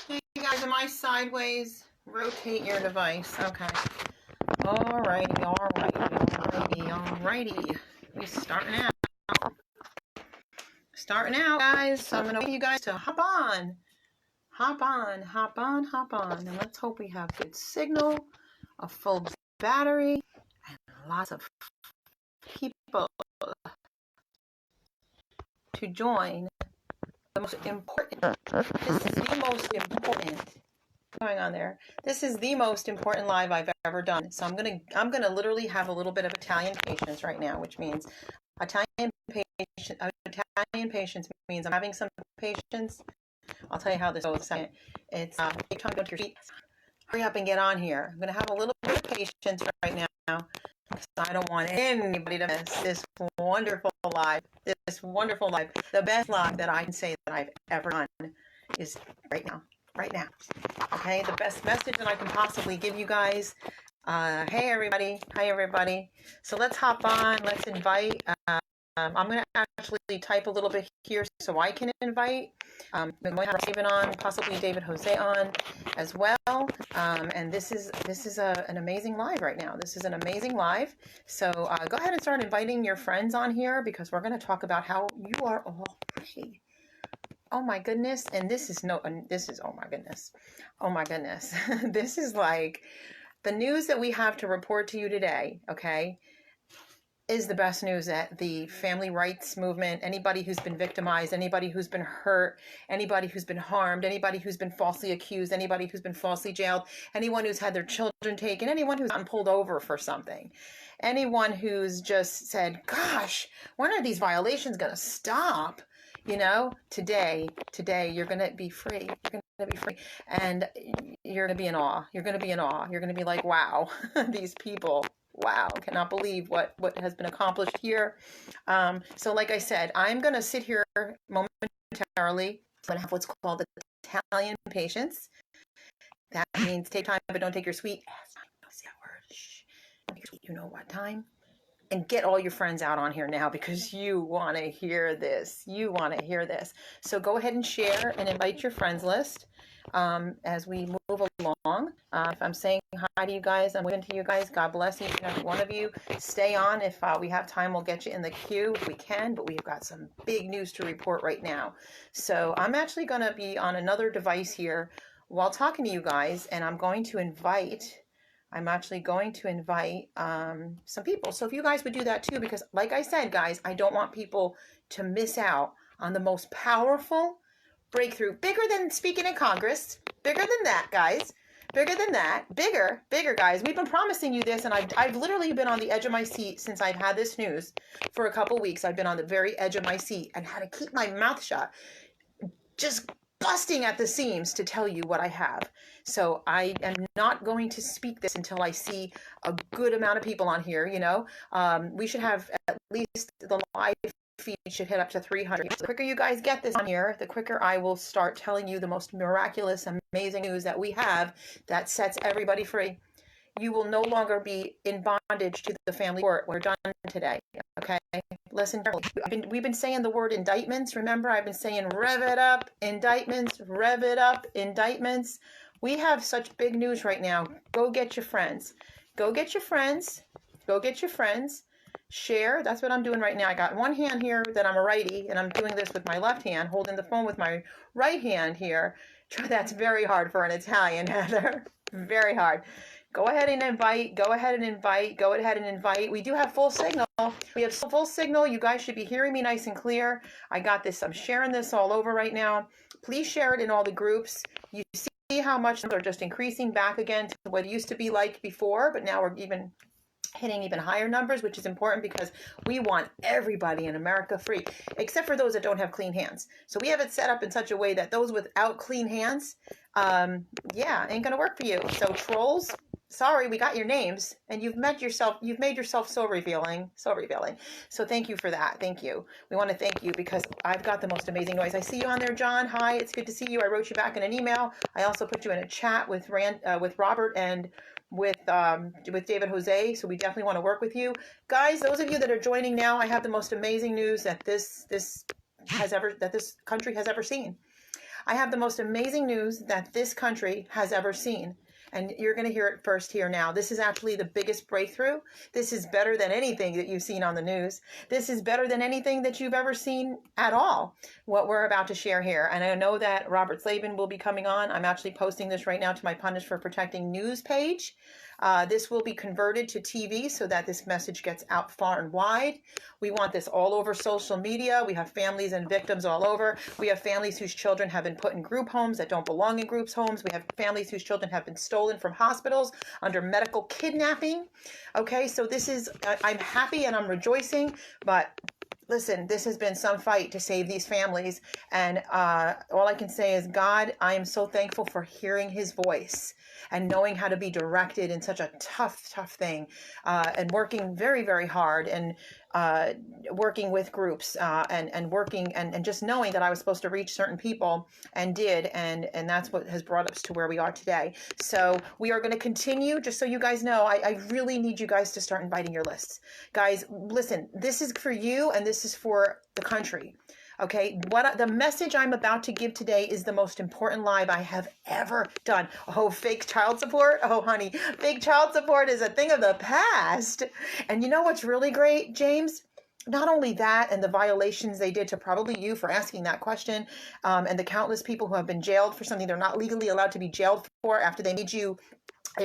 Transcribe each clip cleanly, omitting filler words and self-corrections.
Hey guys, am I sideways? Rotate your device. Okay. Alrighty. We starting out. Guys. So I'm gonna wait you guys to hop on. And let's hope we have good signal, a full battery, and lots of people to join. The most important. This is the most important. Going on there. This is the most important live I've ever done. So I'm gonna literally have a little bit of Italian patience right now, which means Italian patience means I'm having some patience. I'll tell you how this goes in a second. It's take time to go to your feet. Hurry up and get on here. I'm gonna have a little bit of patience right now because I don't want anybody to miss this wonderful live. The best live that I can say that I've ever done is right now. Okay, the best message that I can possibly give you guys. Hey everybody. So let's hop on. Let's invite. I'm going to actually type a little bit here so I can invite. I'm going to have Raven on, possibly David Jose on as well. And this is an amazing live right now. This is an amazing live. So go ahead and start inviting your friends on here because we're going to talk about how you are all free. Oh my goodness. And this is oh my goodness. This is like the news that we have to report to you today, okay, is the best news that the family rights movement, anybody who's been victimized, anybody who's been hurt, anybody who's been harmed, anybody who's been falsely accused, anybody who's been falsely jailed, anyone who's had their children taken, anyone who's gotten pulled over for something, anyone who's just said, gosh, when are these violations going to stop? You know, today, you're going to be free. And you're going to be in awe. You're going to be like, wow, these people, wow, cannot believe what has been accomplished here. So like I said, I'm going to sit here momentarily. I'm going to have what's called Italian patience. That means take time, but don't take your sweet. Don't say that word. Shh. You know what time? And get all your friends out on here now because you want to hear this. So go ahead and share and invite your friends list as we move along. If I'm saying hi to you guys, I'm waving to you guys. God bless each and every one of you. Stay on. If we have time, we'll get you in the queue if we can, but we've got some big news to report right now. So I'm actually going to be on another device here while talking to you guys, and I'm actually going to invite some people. So if you guys would do that too, because like I said, guys, I don't want people to miss out on the most powerful breakthrough, bigger than speaking in Congress, bigger than that, guys, bigger, guys. We've been promising you this, and I've literally been on the edge of my seat since I've had this news for a couple weeks. I've been on the very edge of my seat and had to keep my mouth shut, just busting at the seams to tell you what I have. So I am not going to speak this until I see a good amount of people on here. You know, we should have at least the live feed should hit up to 300. The quicker you guys get this on here, the quicker I will start telling you the most miraculous, amazing news that we have that sets everybody free. You will no longer be in bondage to the family court. We're done today. Okay, listen carefully. We've been saying the word indictments. Remember, I've been saying rev it up, indictments. We have such big news right now. Go get your friends. Share. That's what I'm doing right now. I got one hand here that I'm a righty, and I'm doing this with my left hand, holding the phone with my right hand here. That's very hard for an Italian, Heather. Very hard. Go ahead and invite. We do have full signal. You guys should be hearing me nice and clear. I got this. I'm sharing this all over right now. Please share it in all the groups. You see how much they're just increasing back again to what it used to be like before, but now we're hitting even higher numbers, which is important because we want everybody in America free, except for those that don't have clean hands. So we have it set up in such a way that those without clean hands, ain't gonna work for you. So trolls, sorry, we got your names, and you've made yourself so revealing. So thank you for that. Thank you. We want to thank you because I've got the most amazing noise. I see you on there, John. Hi, it's good to see you. I wrote you back in an email. I also put you in a chat with Robert and with David Jose. So we definitely want to work with you, guys. Those of you that are joining now, I have the most amazing news that this country has ever seen. I have the most amazing news that this country has ever seen. And you're going to hear it first here now. This is actually the biggest breakthrough. This is better than anything that you've seen on the news. This is better than anything that you've ever seen at all, what we're about to share here. And I know that Robert Slavin will be coming on. I'm actually posting this right now to my Punish for Protecting news page. This will be converted to TV so that this message gets out far and wide. We want this all over social media. We have families and victims all over. We have families whose children have been put in group homes that don't belong in groups homes. We have families whose children have been stolen from hospitals under medical kidnapping. Okay, so this is, I'm happy and I'm rejoicing, but listen, this has been some fight to save these families. And all I can say is, God, I am so thankful for hearing his voice and knowing how to be directed in such a tough thing, and working very, very hard, and working with groups, and working and just knowing that I was supposed to reach certain people and did. And that's what has brought us to where we are today. So we are going to continue. Just so you guys know, I really need you guys to start inviting your lists. Guys, listen, this is for you and this is for the country. Okay, the message I'm about to give today is the most important live I have ever done. Oh, fake child support? Oh, honey, fake child support is a thing of the past. And you know what's really great, James? Not only that, and the violations they did to probably you for asking that question, and the countless people who have been jailed for something they're not legally allowed to be jailed for after they made you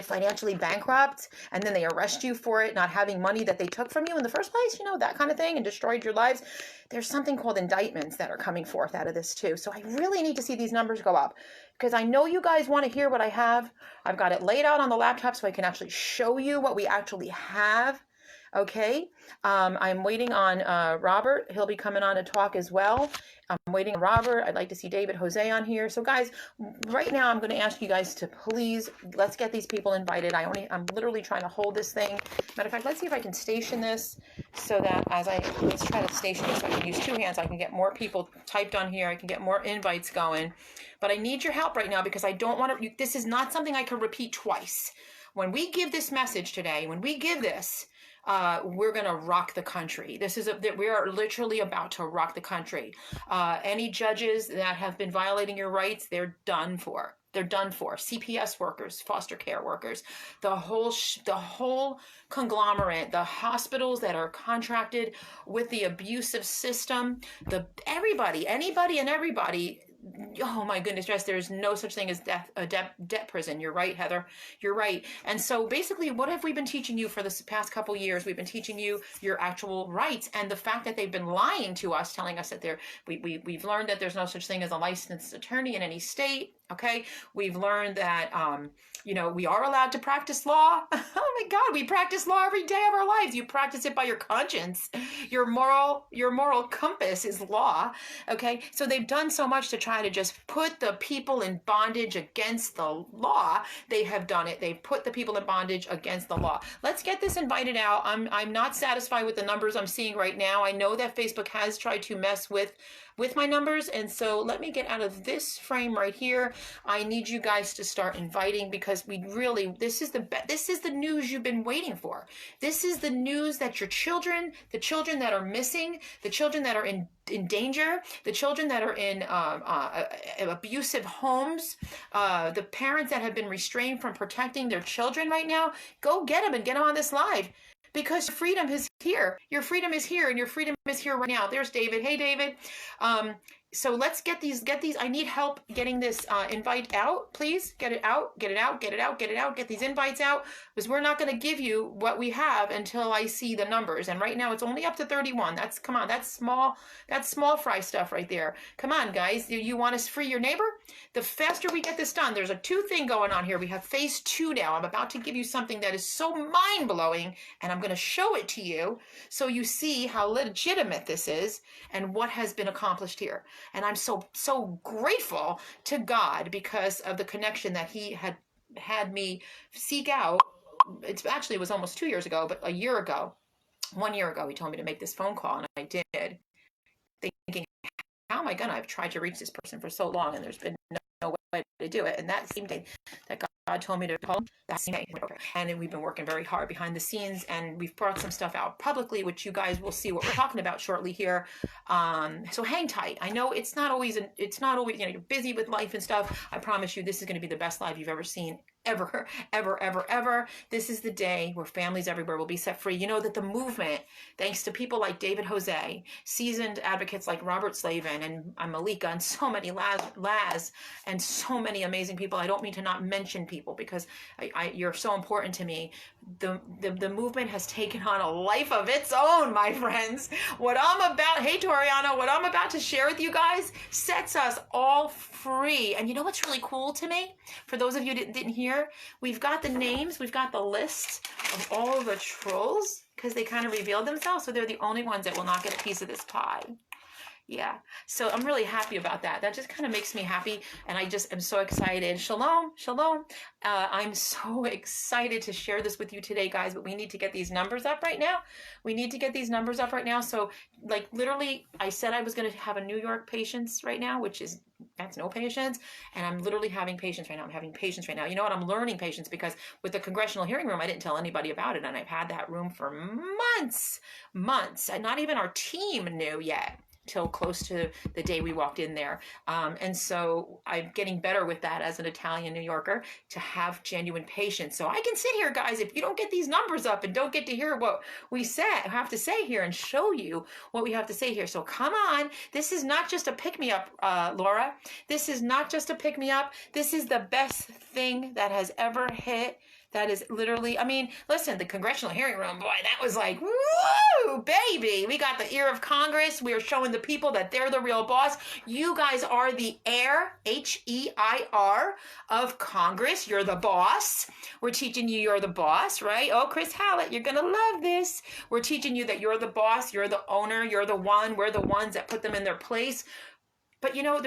financially bankrupt, and then they arrest you for it, not having money that they took from you in the first place, you know, that kind of thing, and destroyed your lives. There's something called indictments that are coming forth out of this too. So I really need to see these numbers go up, because I know you guys want to hear what I have. I've got it laid out on the laptop so I can actually show you what we actually have. Okay, I'm waiting on Robert. He'll be coming on to talk as well. I'm waiting on Robert. I'd like to see David Jose on here. So guys, right now I'm going to ask you guys to please, let's get these people invited. I'm literally trying to hold this thing. Matter of fact, let's see if I can station this so that let's try to station this so I can use two hands. I can get more people typed on here. I can get more invites going. But I need your help right now, because I don't want to, this is not something I can repeat twice. When we give this message today, when we give this, we're going to rock the country. We are literally about to rock the country. Any judges that have been violating your rights, they're done for. They're done for. CPS workers, foster care workers, the whole conglomerate, the hospitals that are contracted with the abusive system, anybody and everybody. Oh my goodness, yes, there's no such thing as debt prison. You're right, Heather. You're right. And so basically, what have we been teaching you for the past couple years? We've been teaching you your actual rights, and the fact that they've been lying to us, telling us that we've learned that there's no such thing as a licensed attorney in any state. Okay, we've learned that we are allowed to practice law. Oh my God, we practice law every day of our lives. You practice it by your conscience. Your moral compass is law. Okay, so they've done so much to try to just put the people in bondage against the law. They have done it. They've put the people in bondage against the law. Let's get this invited out. I'm not satisfied with the numbers I'm seeing right now. I know that Facebook has tried to mess with my numbers, and so let me get out of this frame right here. I need you guys to start inviting, because this is the news you've been waiting for. This is the news that the children that are missing, the children that are in danger, the children that are in abusive homes, the parents that have been restrained from protecting their children right now, go get them and get them on this live. Because freedom is here. Your freedom is here, and your freedom is here right now. There's David. Hey, David. So let's get these. I need help getting this invite out. Please get it out. Get these invites out, because we're not going to give you what we have until I see the numbers. And right now it's only up to 31. That's small fry stuff right there. Come on, guys. Do you want to free your neighbor? The faster we get this done, there's a two thing going on here. We have phase 2 now. I'm about to give you something that is so mind blowing, and I'm going to show it to you so you see how legitimate this is and what has been accomplished here. And I'm so grateful to God because of the connection that he had me seek out. It was almost 2 years ago, but 1 year ago, he told me to make this phone call, and I did, thinking, how am I gonna? I've tried to reach this person for so long, and there's been no way. way to do it. And that same day that God told me to call, that same day. And we've been working very hard behind the scenes, and we've brought some stuff out publicly, which you guys will see what we're talking about shortly here. So hang tight. I know it's not always, you're busy with life and stuff. I promise you, this is going to be the best live you've ever seen. Ever, ever, ever, ever. This is the day where families everywhere will be set free. You know that the movement, thanks to people like David Jose, seasoned advocates like Robert Slavin and Malika, and so many Laz, and so many amazing people. I don't mean to not mention people because you're so important to me. The movement has taken on a life of its own, my friends. What I'm about, hey Toriano, what I'm about to share with you guys sets us all free. And you know what's really cool to me? For those of you that didn't hear, we've got the names, we've got the list of all of the trolls because they kind of revealed themselves, so they're the only ones that will not get a piece of this pie. Yeah, so I'm really happy about that. That just kind of makes me happy, and I just am so excited. Shalom, shalom. I'm so excited to share this with you today, guys, but we need to get these numbers up right now. We need to get these numbers up right now. So, like, literally, I said I was going to have a New York patients right now, that's no patients, and I'm literally having patients right now. I'm having patients right now. You know what? I'm learning patients because with the congressional hearing room, I didn't tell anybody about it, and I've had that room for months, and not even our team knew yet till close to the day we walked in there. And so I'm getting better with that as an Italian New Yorker, to have genuine patience. So I can sit here, guys, if you don't get these numbers up and don't get to hear what we have to say here and show you what we have to say here. So come on. This is not just a pick-me-up, Laura. This is not just a pick-me-up. This is the best thing that has ever hit. That is literally, I mean, listen, the congressional hearing room, boy, that was like, woo, baby. We got the ear of Congress. We are showing the people that they're the real boss. You guys are the heir, H-E-I-R, of Congress. You're the boss. We're teaching you you're the boss, right? Oh, Chris Hallett, you're going to love this. We're teaching you that you're the boss. You're the owner. You're the one. We're the ones that put them in their place. But, you know,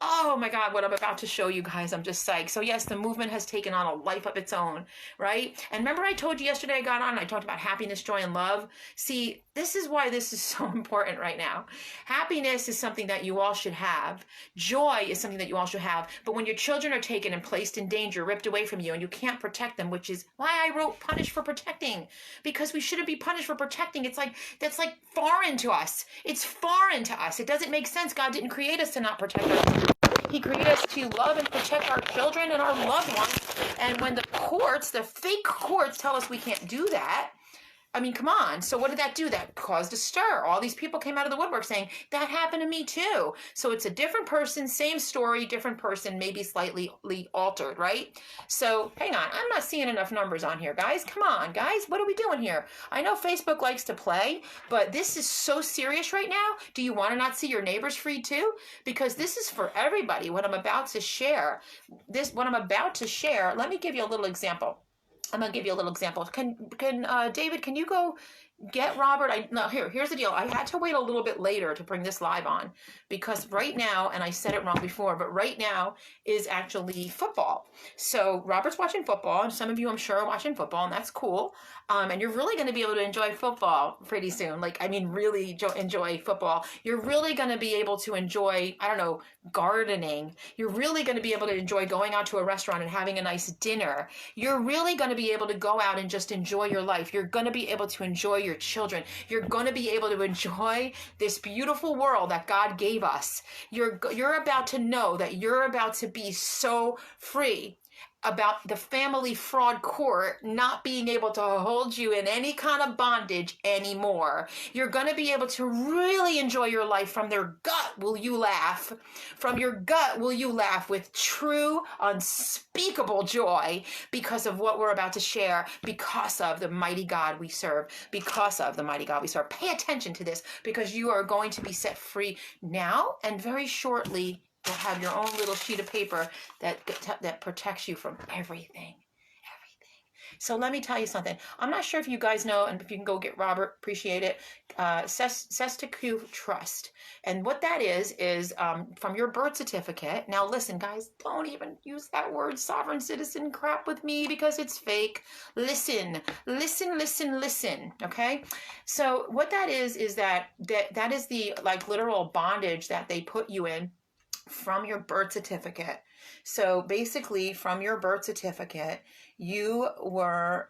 oh my God, what I'm about to show you guys, I'm just psyched. So yes, the movement has taken on a life of its own, right? And remember I told you yesterday I got on and I talked about happiness, joy, and love? See, this is why this is so important right now. Happiness is something that you all should have. Joy is something that you all should have. But when your children are taken and placed in danger, ripped away from you, and you can't protect them, which is why I wrote punish for protecting, because we shouldn't be punished for protecting. That's like foreign to us. It's foreign to us. It doesn't make sense. God didn't create us to not protect us. He created us to love and protect our children and our loved ones. And when the fake courts tell us we can't do that, I mean, come on. So what did that do? That caused a stir. All these people came out of the woodwork saying, that happened to me too. So it's a different person, same story, different person, maybe slightly altered, right? So hang on. I'm not seeing enough numbers on here, guys. Come on, guys. What are we doing here? I know Facebook likes to play, but this is so serious right now. Do you want to not see your neighbors free too? Because this is for everybody. What I'm about to share, let me give you a little example. I'm going to give you a little example. David, can you go get Robert? Here's the deal. I had to wait a little bit later to bring this live on because right now, and I said it wrong before, but right now is actually football. So Robert's watching football, and some of you I'm sure are watching football, and that's cool. And you're really going to be able to enjoy football pretty soon. Really enjoy football. You're really going to be able to enjoy, gardening. You're really going to be able to enjoy going out to a restaurant and having a nice dinner. You're really going to be able to go out and just enjoy your life. You're going to be able to enjoy your children. You're going to be able to enjoy this beautiful world that God gave us. You're about to know that you're about to be so free about the family fraud court not being able to hold you in any kind of bondage anymore. You're going to be able to really enjoy your life. From their gut will you laugh. From your gut will you laugh with true, unspeakable joy because of what we're about to share, because of the mighty God we serve, Pay attention to this because you are going to be set free now, and very shortly you'll have your own little sheet of paper that protects you from everything. So let me tell you something. I'm not sure if you guys know, and if you can go get Robert, appreciate it. Sestacue Trust. And what that is from your birth certificate. Now listen, guys, don't even use that word sovereign citizen crap with me because it's fake. Listen. Okay? So what that is that is the literal bondage that they put you in. from your birth certificate. So basically, from your birth certificate, you were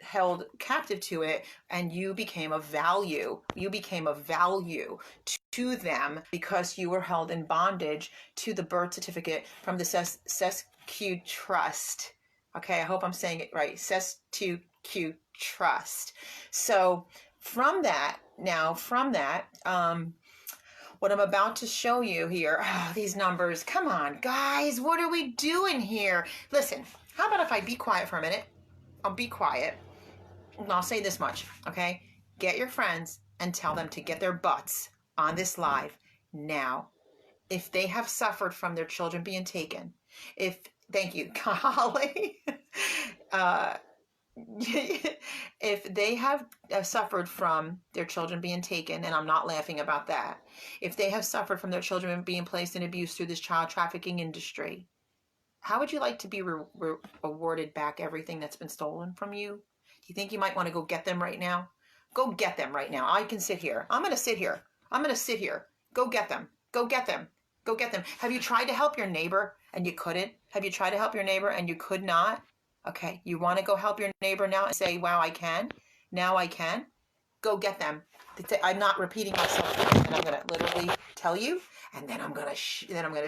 held captive to it, and you became a value. You became a value to them because you were held in bondage to the birth certificate from the Sescu Trust. Okay, I hope I'm saying it right. Sescu Trust. So from that, what I'm about to show you here, these numbers, come on, guys, what are we doing here? Listen, how about if I be quiet for a minute? I'll be quiet. And I'll say this much, okay? Get your friends and tell them to get their butts on this live now. If they have suffered from their children being taken, thank you, Holly. If they have suffered from their children being taken, and I'm not laughing about that, if they have suffered from their children being placed in abuse through this child trafficking industry, how would you like to be awarded back everything that's been stolen from you? Do you think you might want to go get them right now? Go get them right now. I can sit here. I'm going to sit here. Go get them. Go get them. Go get them. Have you tried to help your neighbor and you couldn't? Have you tried to help your neighbor and you could not? Okay, you want to go help your neighbor now and say, wow, I can. Now I can. Go get them. I'm not repeating myself, and I'm going to literally tell you, and then I'm going to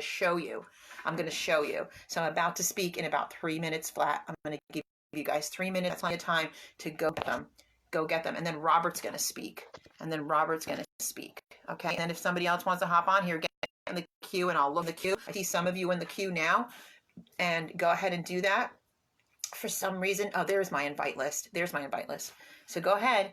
show you. I'm going to show you. So I'm about to speak in about 3 minutes flat. I'm going to give you guys 3 minutes. That's plenty of time to go get them. Go get them. And then Robert's going to speak. Okay. And then if somebody else wants to hop on here, get in the queue, and I'll look at the queue. I see some of you in the queue now, and go ahead and do that. For some reason, there's my invite list. So go ahead,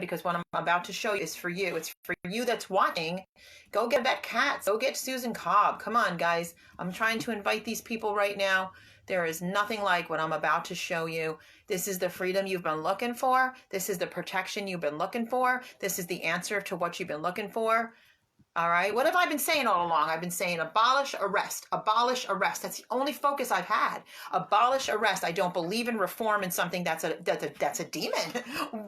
because what I'm about to show you is for you. It's for you that's watching. Go get Vet Cats. Go get Susan Cobb. Come on, guys. I'm trying to invite these people right now. There is nothing like what I'm about to show you. This is the freedom you've been looking for. This is the protection you've been looking for. This is the answer to what you've been looking for. All right. What have I been saying all along? I've been saying abolish arrest. Abolish arrest. That's the only focus I've had. Abolish arrest. I don't believe in reform in something that's a demon.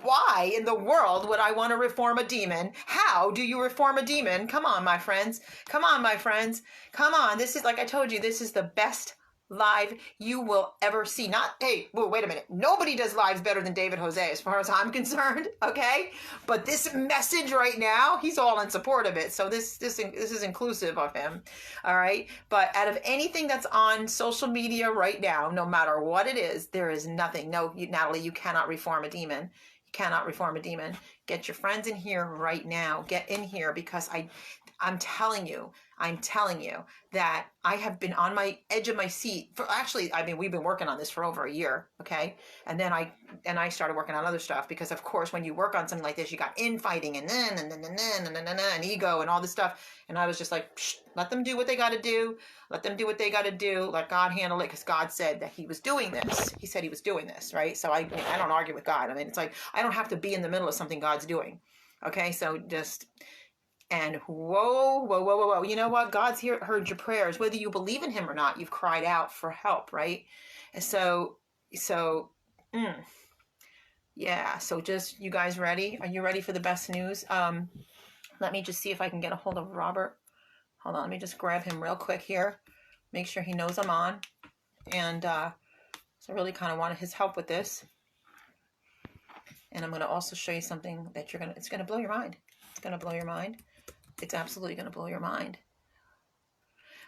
Why in the world would I want to reform a demon? How do you reform a demon? Come on, my friends. Come on. This is, like I told you, this is the best live you will ever see. Wait a minute. Nobody does lives better than David Jose as far as I'm concerned, okay? But this message right now, he's all in support of it. So this is inclusive of him, all right? But out of anything that's on social media right now, no matter what it is, there is nothing. No, Natalie, you cannot reform a demon. Get your friends in here right now. Get in here, because I'm telling you that I have been on my edge of my seat for, we've been working on this for over a year. Okay. And then I started working on other stuff, because of course, when you work on something like this, you got infighting and and ego and all this stuff. And I was just like, let them do what they got to do. Let God handle it. Because God said that he was doing this. He said he was doing this. Right. So I don't argue with God. I mean, it's like, I don't have to be in the middle of something God's doing. Okay. So and whoa. You know what? God's heard your prayers. Whether you believe in him or not, you've cried out for help, right? And so yeah. So just, you guys ready? Are you ready for the best news? Let me just see if I can get a hold of Robert. Hold on. Let me just grab him real quick here. Make sure he knows I'm on. And so I really kind of wanted his help with this. And I'm going to also show you something that it's going to blow your mind. It's absolutely going to blow your mind.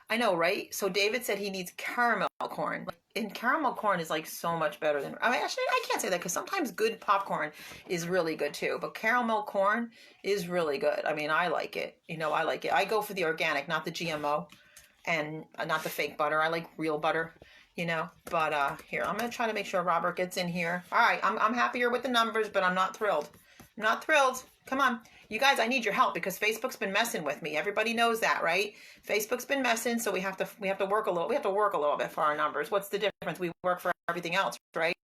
I know, right? So David said he needs caramel corn. And caramel corn is like so much better than, actually, I can't say that, because sometimes good popcorn is really good too. But caramel corn is really good. I mean, I like it. I like it. I go for the organic, not the GMO, and not the fake butter. I like real butter, But here, I'm going to try to make sure Robert gets in here. All right, I'm happier with the numbers, but I'm not thrilled. Come on. You guys, I need your help, because Facebook's been messing with me. Everybody knows that, right? Facebook's been messing, so we have to work a little. We have to work a little bit for our numbers. What's the difference? We work for everything else, right?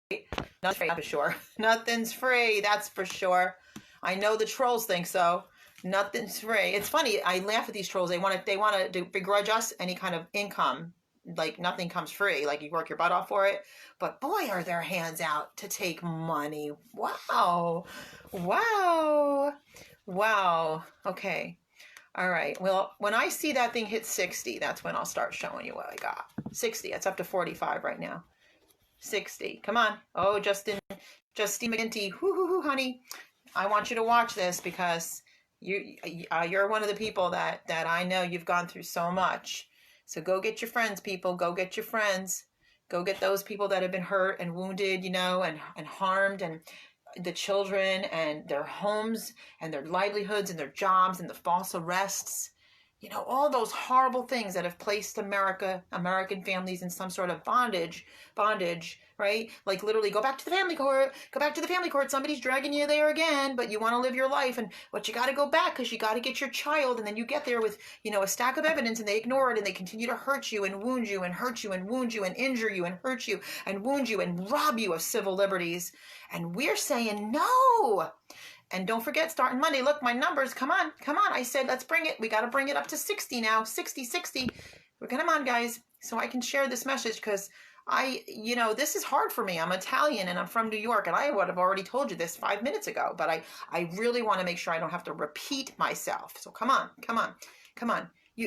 Nothing's free, that's for sure. Nothing's free, that's for sure. I know the trolls think so. Nothing's free. It's funny. I laugh at these trolls. They want to begrudge us any kind of income. Like, nothing comes free. Like, you work your butt off for it. But boy, are their hands out to take money. Wow. Okay. All right. Well, when I see that thing hit 60, that's when I'll start showing you what I got. 60. It's up to 45 right now. 60. Come on. Oh, Justine McGinty. Hoo, honey. I want you to watch this because you're one of the people that I know you've gone through so much. So go get your friends, people. Go get your friends. Go get those people that have been hurt and wounded, and harmed, and the children and their homes and their livelihoods and their jobs and the false arrests, all those horrible things that have placed American families in some sort of bondage, right? Like literally go back to the family court, somebody's dragging you there again, but you want to live your life, but you got to go back because you got to get your child, and then you get there with, a stack of evidence, and they ignore it, and they continue to hurt you and wound you and hurt you and wound you and injure you and hurt you and wound you and rob you of civil liberties. And we're saying no. And don't forget, starting Monday, look, my numbers, come on. I said, let's bring it. We got to bring it up to 60 now, 60. Come on, guys, so I can share this message, because this is hard for me. I'm Italian and I'm from New York, and I would have already told you this 5 minutes ago, but I really want to make sure I don't have to repeat myself. So come on.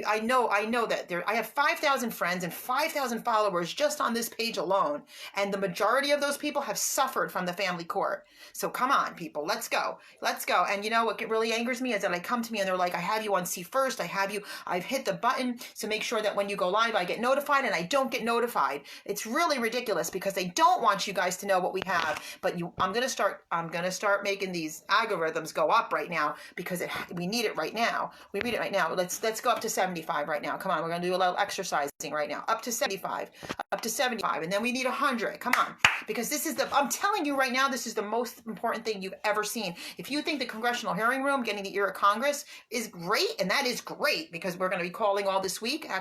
I know that I have 5,000 friends and 5,000 followers just on this page alone. And the majority of those people have suffered from the family court. So come on, people, let's go. And what really angers me is that they come to me and they're like, I have you on See First. I've hit the button. So make sure that when you go live, I get notified, and I don't get notified. It's really ridiculous because they don't want you guys to know what we have. But I'm going to start making these algorithms go up right now because we need it right now. We need it right now. Let's go up to 75 right now. Come on, we're going to do a little exercising right now. Up to 75, and then we need 100. Come on, because I'm telling you right now, this is the most important thing you've ever seen. If you think the congressional hearing room, getting the ear of Congress is great, and that is great, because we're going to be calling all this week, I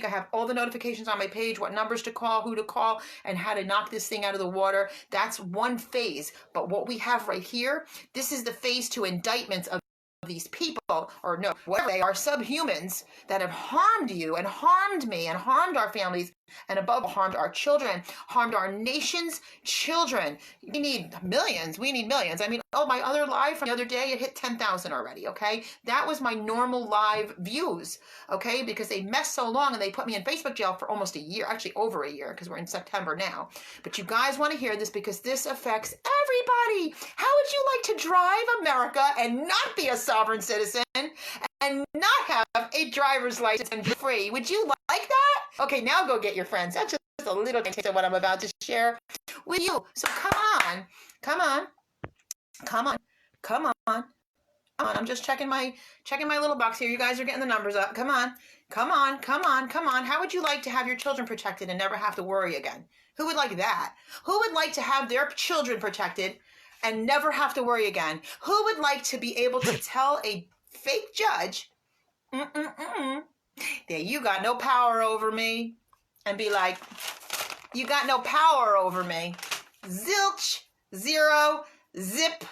have all the notifications on my page, what numbers to call, who to call, and how to knock this thing out of the water. That's one phase. But what we have right here, this is the phase 2 indictments of these people, or no, whatever they are, subhumans that have harmed you and harmed me and harmed our families, and above all, harmed our children, harmed our nation's children. We need millions. I mean, my other live from the other day, it hit 10,000 already, okay? That was my normal live views, okay? Because they messed so long, and they put me in Facebook jail for almost a year, actually over a year, because we're in September now. But you guys want to hear this because this affects everybody. How would you like to drive America and not be a sovereign citizen and not have a driver's license and be free? Would you like that? Okay, now go get your friends. That's just a little taste of what I'm about to share with you. So come on. I'm just checking my little box here. You guys are getting the numbers up. Come on. How would you like to have your children protected and never have to worry again? Who would like that? Who would like to have their children protected and never have to worry again? Who would like to be able to tell a fake judge, that you got no power over me, and be like, you got no power over me. Zilch, zero, zip,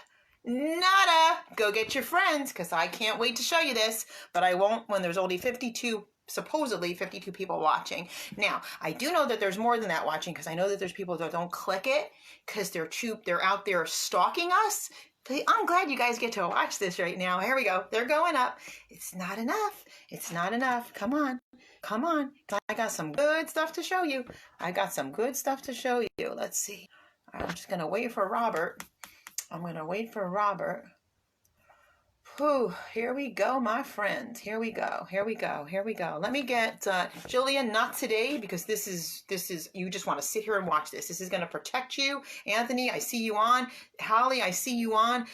nada. Go get your friends, because I can't wait to show you this, but I won't when there's only supposedly 52 people watching. Now, I do know that there's more than that watching, because I know that there's people that don't click it because they're out there stalking us. I'm glad you guys get to watch this right now. Here we go. They're going up. It's not enough. Come on. I got some good stuff to show you. Let's see. I'm just going to wait for Robert. Whew, here we go, my friends. Here we go. Let me get Jillian, not today, because this is you just want to sit here and watch this. This is going to protect you. Anthony, I see you on. Holly, I see you on.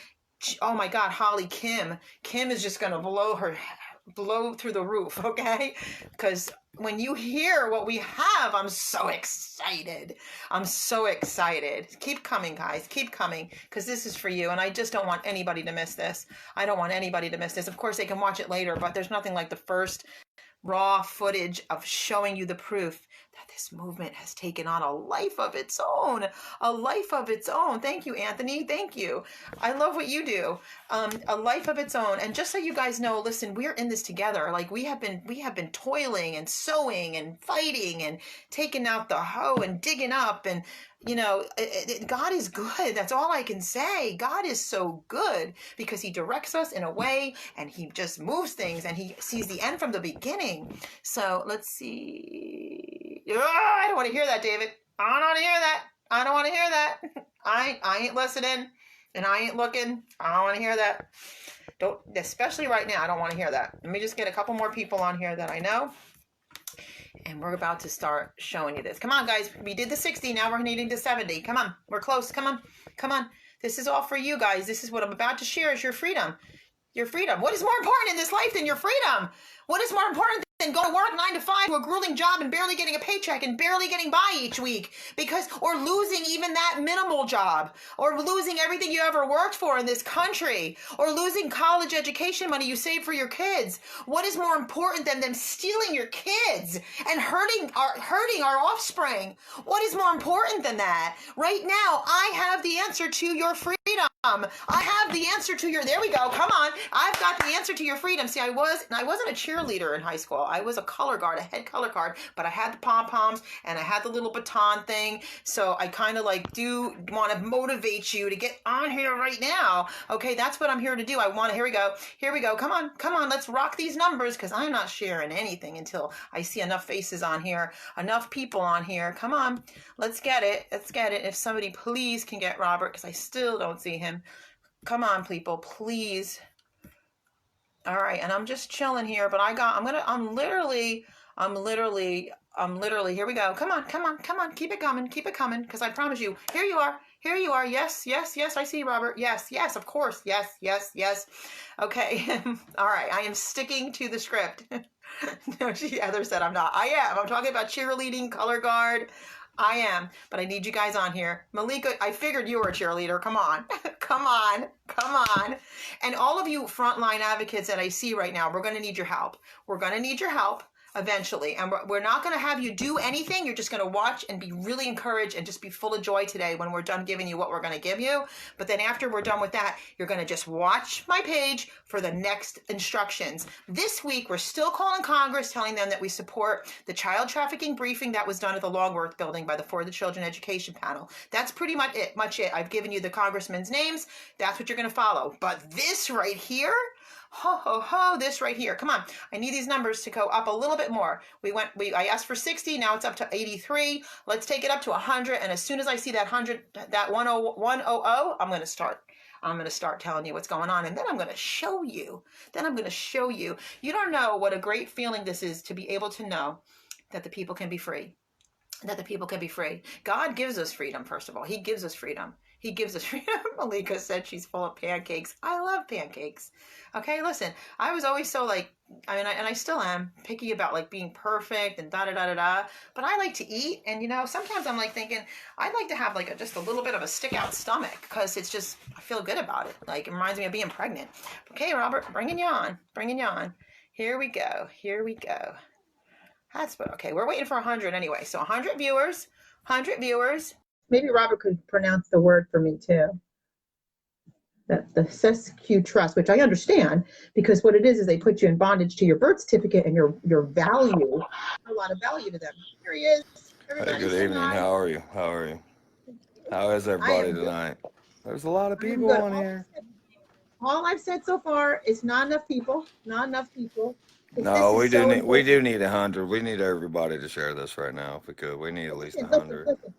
Oh my God, Holly, Kim is just going to blow through the roof, okay? Because when you hear what we have, I'm so excited. Keep coming, guys. Keep coming, because this is for you, and I just don't want anybody to miss this. Of course, they can watch it later, but there's nothing like the first raw footage of showing you the proof that this movement has taken on a life of its own. Thank you, Anthony. Thank you. I love what you do. A life of its own. And just so you guys know, listen, we're in this together. Like we have been toiling and sowing and fighting and taking out the hoe and digging up, and God is good. That's all I can say. God is so good because he directs us in a way and he just moves things and he sees the end from the beginning. So let's see. I don't want to hear that, David. I don't want to hear that. I don't want to hear that. I ain't listening and I ain't looking. I don't want to hear that. Don't, especially right now, I don't want to hear that. Let me just get a couple more people on here that I know. And we're about to start showing you this. Come on, guys. We did the 60. Now we're needing the 70. Come on. We're close. Come on. Come on. This is all for you guys. This is what I'm about to share is your freedom. Your freedom. What is more important in this life than your freedom? What is more important than going to work 9 to 5 to a grueling job and barely getting a paycheck and barely getting by each week or losing even that minimal job or losing everything you ever worked for in this country or losing college education money you saved for your kids? What is more important than them stealing your kids and hurting our offspring? What is more important than that? Right now, I have the answer to your freedom. I have the answer to your, there we go. Come on. I've got the answer to your freedom. See, I wasn't a cheerleader in high school. I was a color guard, a head color guard, but I had the pom-poms and I had the little baton thing. So I kind of do want to motivate you to get on here right now. Okay. That's what I'm here to do. Here we go. Here we go. Come on. Come on. Let's rock these numbers because I'm not sharing anything until I see enough faces on here, enough people on here. Come on. Let's get it. Let's get it. If somebody please can get Robert because I still don't see him. Come on, people, please. All right, and I'm just chilling here, but I'm literally, here we go. Come on, come on, come on. Keep it coming, because I promise you, here you are. Here you are. Yes, yes, yes, I see, Robert. Yes, yes, of course. Yes, yes, yes. Okay. All right, I am sticking to the script. No, Heather said I'm not. I am. I'm talking about cheerleading, color guard. I am, but I need you guys on here. Malika, I figured you were a cheerleader. Come on. Come on. Come on. And all of you frontline advocates that I see right now, we're going to need your help. We're going to need your help eventually. And we're not going to have you do anything. You're just going to watch and be really encouraged and just be full of joy today when we're done giving you what we're going to give you. But then after we're done with that, you're going to just watch my page for the next instructions. This week, we're still calling Congress, telling them that we support the child trafficking briefing that was done at the Longworth building by the For the Children Education Panel. That's pretty much it. I've given you the congressmen's names. That's what you're going to follow. But this right here, this right here. Come on. I need these numbers to go up a little bit more. I asked for 60. Now it's up to 83. Let's take it up to 100. And as soon as I see that 100, that 100, I'm going to start. I'm going to start telling you what's going on. And then I'm going to show you. You don't know what a great feeling this is to be able to know that the people can be free. God gives us freedom, first of all. He gives us freedom. Malika said she's full of pancakes. I love pancakes. Okay, listen, I was always so and I still am picky about being perfect and da-da-da-da-da. But I like to eat. And, sometimes I'm thinking I'd like to have just a little bit of a stick out stomach because it's just, I feel good about it. It reminds me of being pregnant. Okay, Robert, bringing you on. Here we go. Okay, we're waiting for 100 anyway. So 100 viewers. Maybe Robert could pronounce the word for me too. The SESQ trust, which I understand, because what it is they put you in bondage to your birth certificate and your value, a lot of value to them. Here he is. Hey, good evening. How are you? How is everybody tonight? There's a lot of people on here. All I've said so far is not enough people. No, we do need 100. We need everybody to share this right now if we could. We need at least 100. Listen.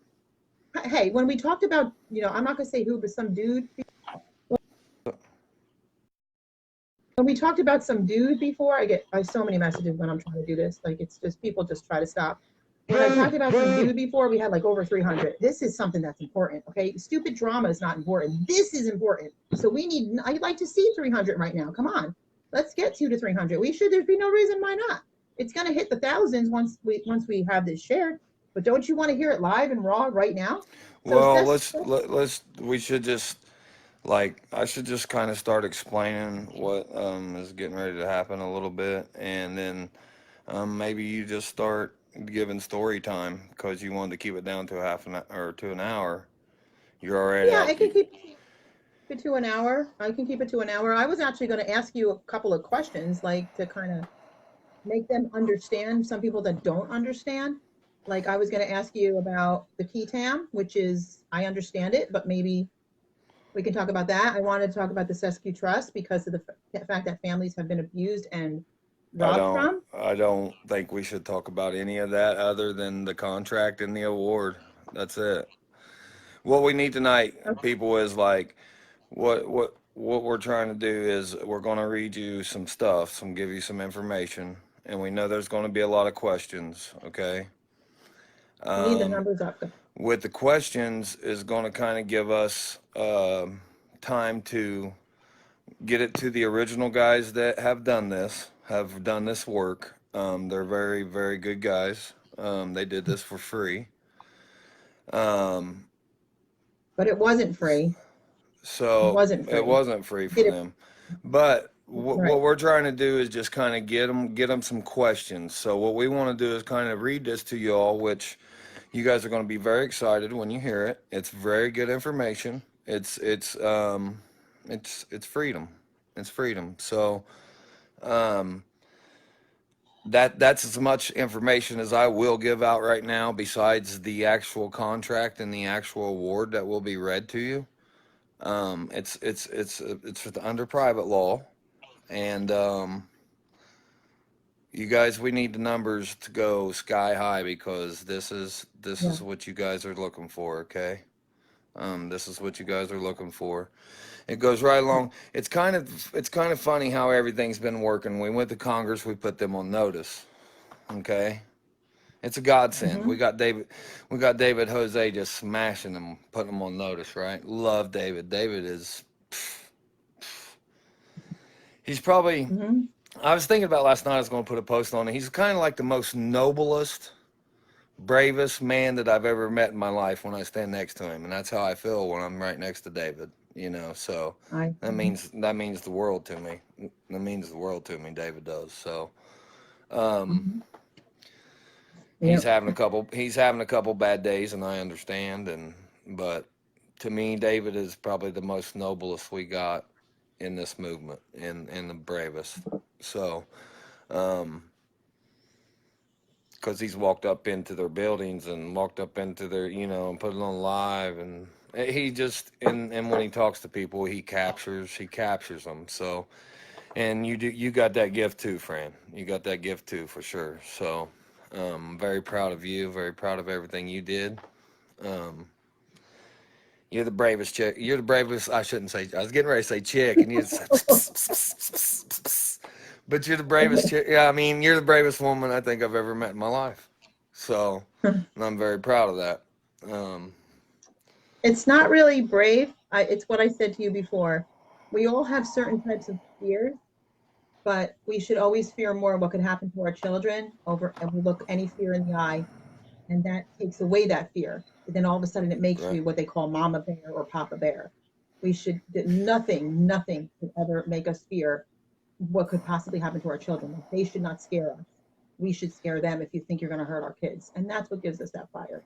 Hey, when we talked about, I'm not going to say who, but some dude. When we talked about some dude before, I get so many messages when I'm trying to do this. It's just people just try to stop. When I talked about some dude before, we had over 300. This is something that's important, okay? Stupid drama is not important. This is important. So I'd like to see 300 right now. Come on. Let's get 200 to 300. There'd be no reason why not. It's going to hit the thousands once we have this shared. But don't you want to hear it live and raw right now? We should just, I should just kind of start explaining what is getting ready to happen a little bit. And then maybe you just start giving story time because you wanted to keep it down to to an hour. You're already I can keep it to an hour. I was actually going to ask you a couple of questions, to kind of make them understand, some people that don't understand. like I was going to ask you about the PTAM, which is, I understand it, but maybe we can talk about that. I wanted to talk about the Sescu Trust because of the fact that families have been abused and robbed from. I don't think we should talk about any of that other than the contract and the award. That's it. What we need tonight, Okay. people, is like what we're trying to do is we're going to read you some stuff, give you some information, and we know there's going to be a lot of questions. Okay. We need the Um, numbers up. with the questions is going to kind of give us time to get it to the original guys that have done this work. They're very, very good guys. They did this for free. Um, But it wasn't free. It so wasn't it free. wasn't free for Did it? them. But Right. what we're trying to do is just kind of get them some questions. So what we want to do is kind of read this to you all, which you guys are going to be very excited when you hear it. It's very good information. It's freedom. It's freedom. So um, that's as much information as I will give out right now, besides the actual contract and the actual award that will be read to you. It's under private law, and you guys, we need the numbers to go sky high because this is Yeah. what you guys are looking for. Okay, this is what you guys are looking for. It goes right along. It's kind of funny how everything's been working. We went to Congress, we put them on notice. Okay, it's a godsend. Mm-hmm. We got David Jose just smashing them, putting them on notice. Right? Love David. David is. He's probably. Mm-hmm. I was thinking about last night. I was going to put a post on it. He's kind of like the most noblest, bravest man that I've ever met in my life when I stand next to him, and that's how I feel when I'm right next to David. So that means the world to me. That means the world to me. David does. So Mm-hmm. he's Yep. having a couple bad days, and I understand. But to me, David is probably the most noblest we got in this movement, and the bravest. So. Because he's walked up into their buildings and walked up into their, and put it on live, and he just and when he talks to people, he captures them. So, and you got that gift too, Fran. You got that gift too, for sure. So, very proud of you. Very proud of everything you did. You're the bravest chick. You're the bravest. I shouldn't say. I was getting ready to say chick, and you just. But you're the bravest chick. Yeah, I mean, you're the bravest woman I think I've ever met in my life. So, and I'm very proud of that. It's not really brave. It's what I said to you before. We all have certain types of fears, but we should always fear more what could happen to our children and we look any fear in the eye, and that takes away that fear. And then all of a sudden it makes Right. you what they call mama bear or papa bear. Nothing could ever make us fear what could possibly happen to our children. They should not scare us. We should scare them if you think you're going to hurt our kids. And that's what gives us that fire.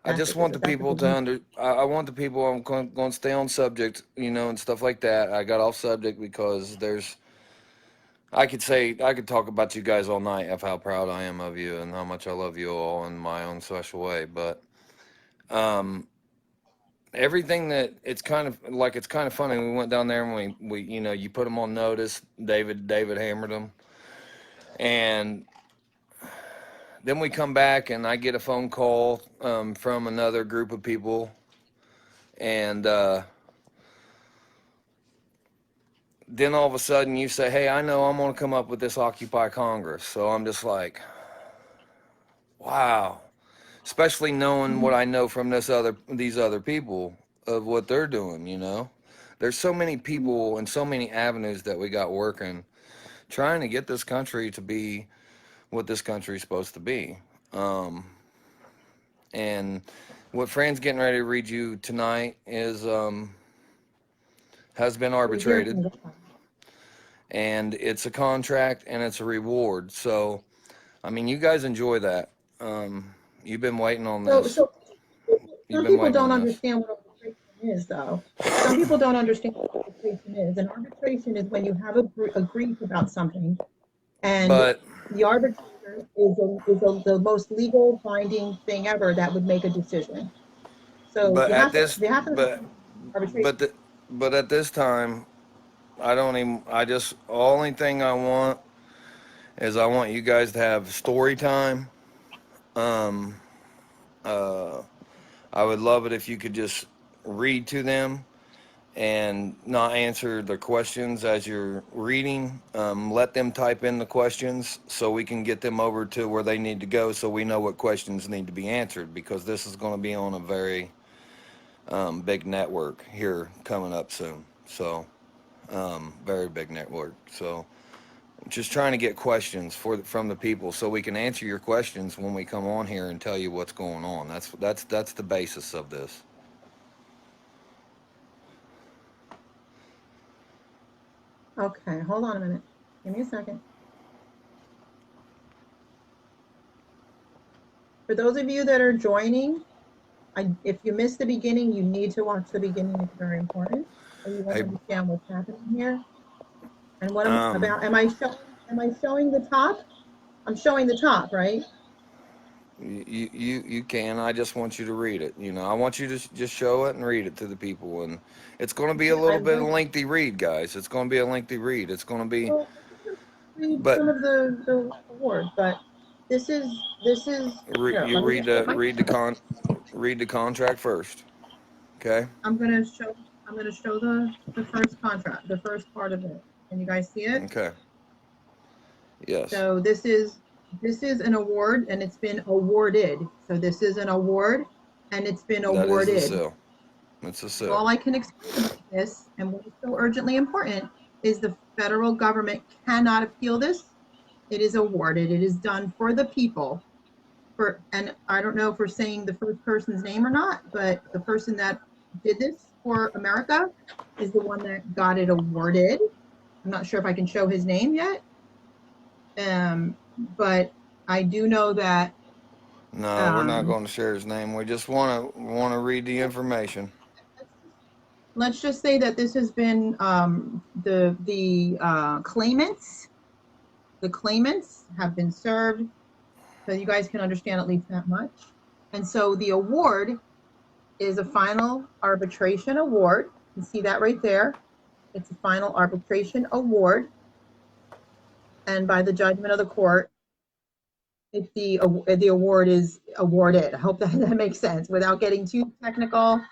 I just want the people to I want the people. I'm going to stay on subject, and stuff like that. I got off subject because I could talk about you guys all night of how proud I am of you and how much I love you all in my own special way. But everything that it's kind of funny. We went down there and we you put them on notice. David hammered them, and then we come back and I get a phone call from another group of people, and then all of a sudden you say, hey, I know I'm going to come up with this Occupy Congress. So I'm just like, wow. Especially knowing what I know from these other people of what they're doing. There's so many people and so many avenues that we got working, trying to get this country to be what this country is supposed to be. And what Fran's getting ready to read you tonight is has been arbitrated, and it's a contract and it's a reward. So, I mean, you guys enjoy that. You've been waiting on this. So some people don't understand what arbitration is, though. Some people don't understand what arbitration is. And arbitration is when you have a grief about something, and the arbitrator the most legal binding thing ever that would make a decision. So But you at have to, this, they have to but arbitration. but the, but at this time, I don't even. I just only thing I want is I want you guys to have story time. Um, uh, I would love it if you could just read to them and not answer the questions as you're reading. Let them type in the questions so we can get them over to where they need to go, so we know what questions need to be answered, because this is going to be on a very big network here coming up soon. So very big network. So just trying to get questions from the people so we can answer your questions when we come on here and tell you what's going on. That's the basis of this. Okay, hold on a minute. Give me a second. For those of you that are joining, if you missed the beginning, you need to watch the beginning. It's very important, or you won't Hey, understand what's happening here. And what I'm um, about, am I showing the top? I'm showing the top, right? you can. I just want you to read it. You know, I want you to just show it and read it to the people. And it's going to be a little I'm bit of going a lengthy read, guys. It's going to be a lengthy read. It's going to be, to read but some of the awards, but this is here. you Let me just get my. read the contract first. Okay. I'm gonna show. I'm gonna show the first contract, the first part of it. Can you guys see it? Okay. Yes. So this is an award, and it's been awarded. So this is an award, and it's been That is a awarded. seal. It's a seal. All I can explain about this, and what is so urgently important, is the federal government cannot appeal this. It is awarded. It is done for the people. And I don't know if we're saying the first person's name or not, but the person that did this for America is the one that got it awarded. I'm not sure if I can show his name yet, but I do know that. No, we're not going to share his name. We just want to read the information. Let's just say that this has been the claimants. The claimants have been served, so you guys can understand at least that much. And so the award is a final arbitration award. You can see that right there. It's a final arbitration award, and by the judgment of the court, the award is awarded. I hope that makes sense without getting too technical.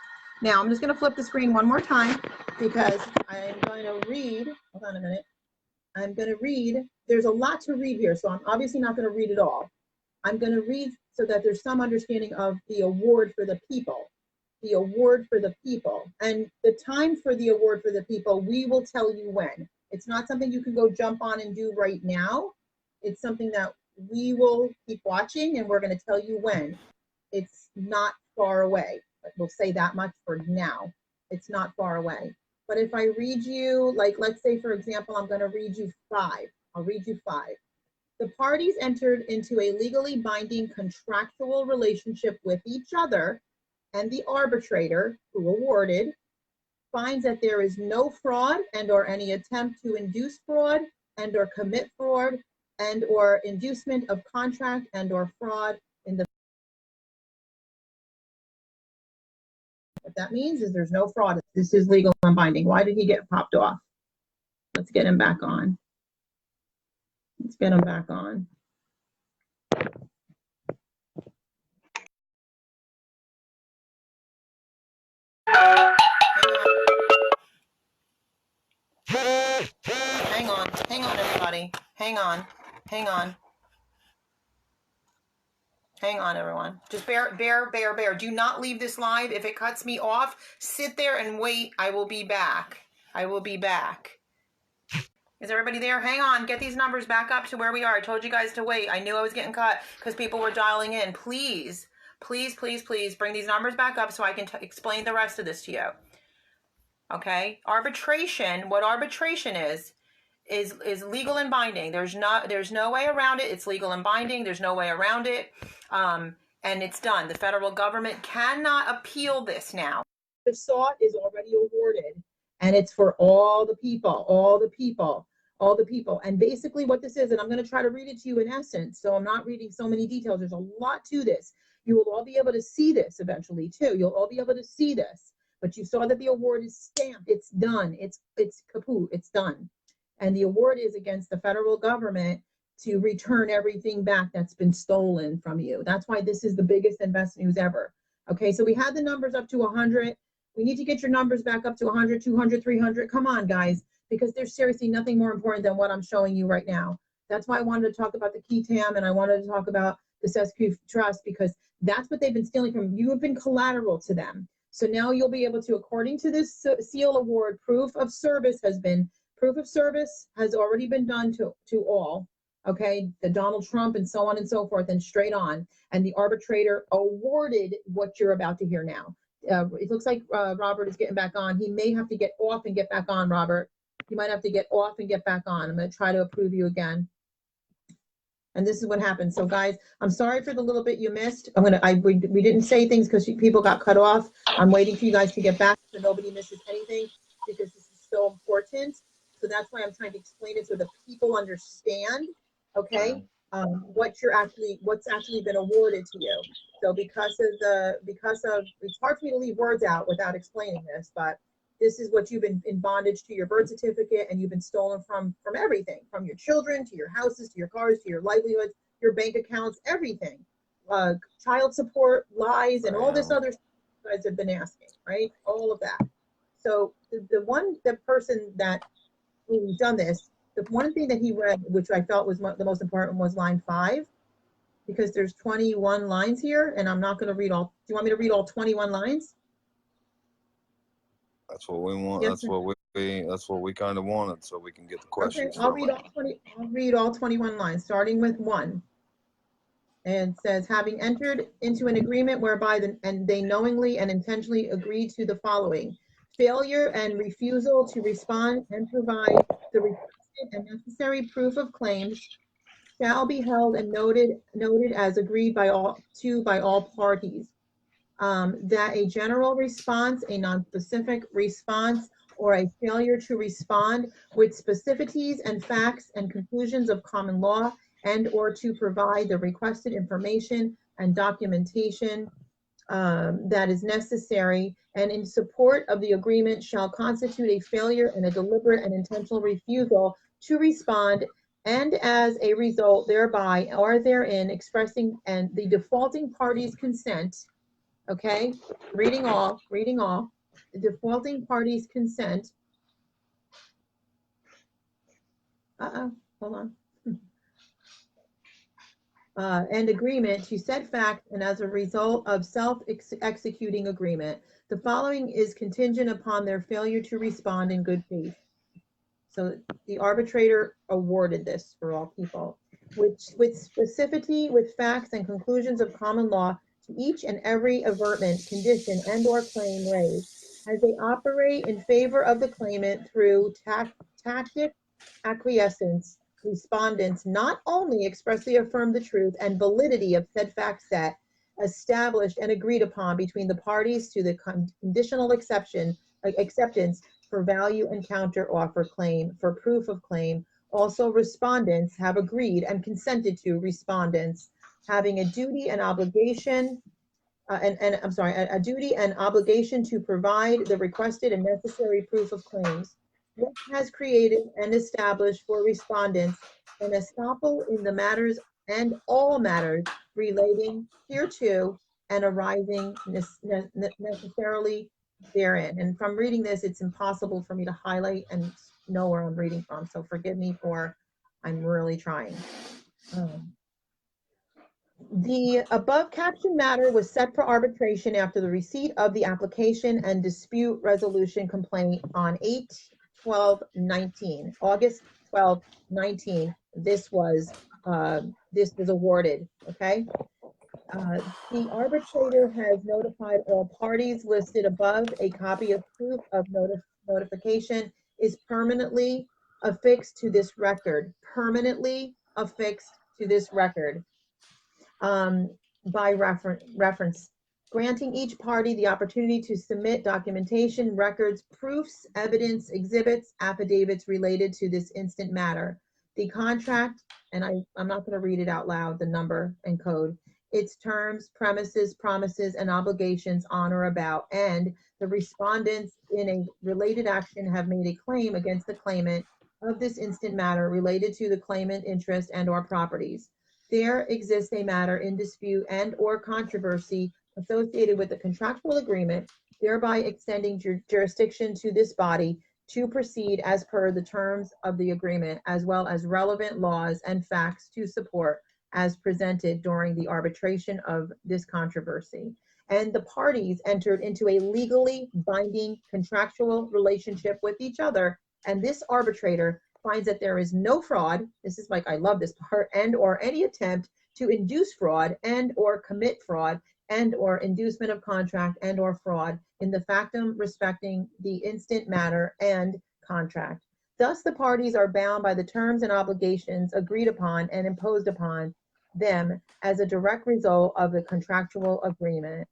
Now I'm just going to flip the screen one more time because I'm going to read. Hold on a minute. I'm going to read. There's a lot to read here, so I'm obviously not going to read it all. I'm going to read so that there's some understanding of the award for the people. The award for the people. And the time for the award for the people, we will tell you when. It's not something you can go jump on and do right now. It's something that we will keep watching, and we're going to tell you when. It's not far away. We'll say that much for now. It's not far away. But if I read you, like, let's say, for example, I'm going to read you 5. I'll read you 5. The parties entered into a legally binding contractual relationship with each other, and the arbitrator, who awarded, finds that there is no fraud and or any attempt to induce fraud and or commit fraud and or inducement of contract and or fraud in the. What that means is there's no fraud. This is legal and binding. Why did he get popped off? Let's get him back on. Let's get him back on. Hang on, everybody. Hang on, everyone. Just bear. Do not leave this live. If it cuts me off, sit there and wait. I will be back. Is everybody there? Hang on. Get these numbers back up to where we are. I told you guys to wait. I knew I was getting cut because people were dialing in. Please bring these numbers back up so I can explain the rest of this to you. Okay? Arbitration, what arbitration is legal and binding. There's no way around it. It's legal and binding. There's no way around it. And it's done. The federal government cannot appeal this now. The sought is already awarded, and it's for all the people. all the people. And basically what this is, and I'm going to try to read it to you in essence, so I'm not reading so many details. There's a lot to this. You will all be able to see this eventually too. You'll all be able to see this. But you saw that the award is stamped. It's done. It's kaput. It's done. And the award is against the federal government to return everything back that's been stolen from you. That's why this is the biggest invest news ever. Okay, so we had the numbers up to 100. We need to get your numbers back up to 100, 200, 300. Come on, guys, because there's seriously nothing more important than what I'm showing you right now. That's why I wanted to talk about the key TAM, and I wanted to talk about the SESQ trust, because that's what they've been stealing from you. You have been collateral to them. So now you'll be able to, according to this seal award, proof of service has already been done to all. Okay, the Donald Trump and so on and so forth, and straight on. And the arbitrator awarded what you're about to hear now. It looks like Robert is getting back on. He may have to get off and get back on, Robert. You might have to get off and get back on. I'm going to try to approve you again. And this is what happened. So guys, I'm sorry for the little bit you missed. We didn't say things because people got cut off. I'm waiting for you guys to get back so nobody misses anything, because this is so important. So that's why I'm trying to explain it so that people understand, okay, what's actually been awarded to you. So because of it's hard for me to leave words out without explaining this, but this is what you've been in bondage to, your birth certificate, and you've been stolen from everything, from your children to your houses to your cars to your livelihoods, your bank accounts, everything, child support, lies, and all this other stuff you guys have been asking, right? All of that. So the person that who's done this, the one thing that he read, which I felt was the most important, was line 5, because there's 21 lines here, and I'm not going to read all. Do you want me to read all 21 lines? That's what we want. Yes, That's what we kind of wanted, so we can get the questions. Okay, I'll read all 21 lines, starting with 1. And it says, having entered into an agreement whereby they knowingly and intentionally agree to the following: failure and refusal to respond and provide the requested and necessary proof of claims shall be held and noted as agreed by all parties. That a general response, a non-specific response, or a failure to respond with specificities and facts and conclusions of common law, and or to provide the requested information and documentation that is necessary and in support of the agreement shall constitute a failure and a deliberate and intentional refusal to respond, and as a result thereby or therein expressing and the defaulting party's consent. Okay, reading all, the defaulting party's consent. Hold on. And agreement to said fact, and as a result of self-executing agreement, the following is contingent upon their failure to respond in good faith. So the arbitrator awarded this for all people, which with specificity, with facts and conclusions of common law, to each and every avertment, condition, and or claim raised, as they operate in favor of the claimant through tacit acquiescence. Respondents not only expressly affirm the truth and validity of said fact set established and agreed upon between the parties to the conditional acceptance for value and counter offer claim for proof of claim. Also, respondents have agreed and consented to respondents having a duty and obligation a duty and obligation to provide the requested and necessary proof of claims, which has created and established for respondents an estoppel in the matters and all matters relating hereto and arising necessarily therein. And from reading this, it's impossible for me to highlight and know where I'm reading from. So forgive me for, I'm really trying. The above captioned matter was set for arbitration after the receipt of the application and dispute resolution complaint on 8/12/19, August 12/19. This was awarded. Okay. The arbitrator has notified all parties listed above. A copy of proof of notification is permanently affixed to this record. Permanently affixed to this record. By reference. granting each party the opportunity to submit documentation, records, proofs, evidence, exhibits, affidavits related to this instant matter. The contract, and I'm not going to read it out loud, the number and code, its terms, premises, promises, and obligations on or about, and the respondents in a related action have made a claim against the claimant of this instant matter related to the claimant interest and or properties. There exists a matter in dispute and or controversy associated with the contractual agreement, thereby extending jurisdiction to this body to proceed as per the terms of the agreement, as well as relevant laws and facts to support as presented during the arbitration of this controversy. And the parties entered into a legally binding contractual relationship with each other, and this arbitrator finds that there is no fraud, this is like, I love this part, and or any attempt to induce fraud and or commit fraud and or inducement of contract and or fraud in the factum respecting the instant matter and contract. Thus, the parties are bound by the terms and obligations agreed upon and imposed upon them as a direct result of the contractual agreement.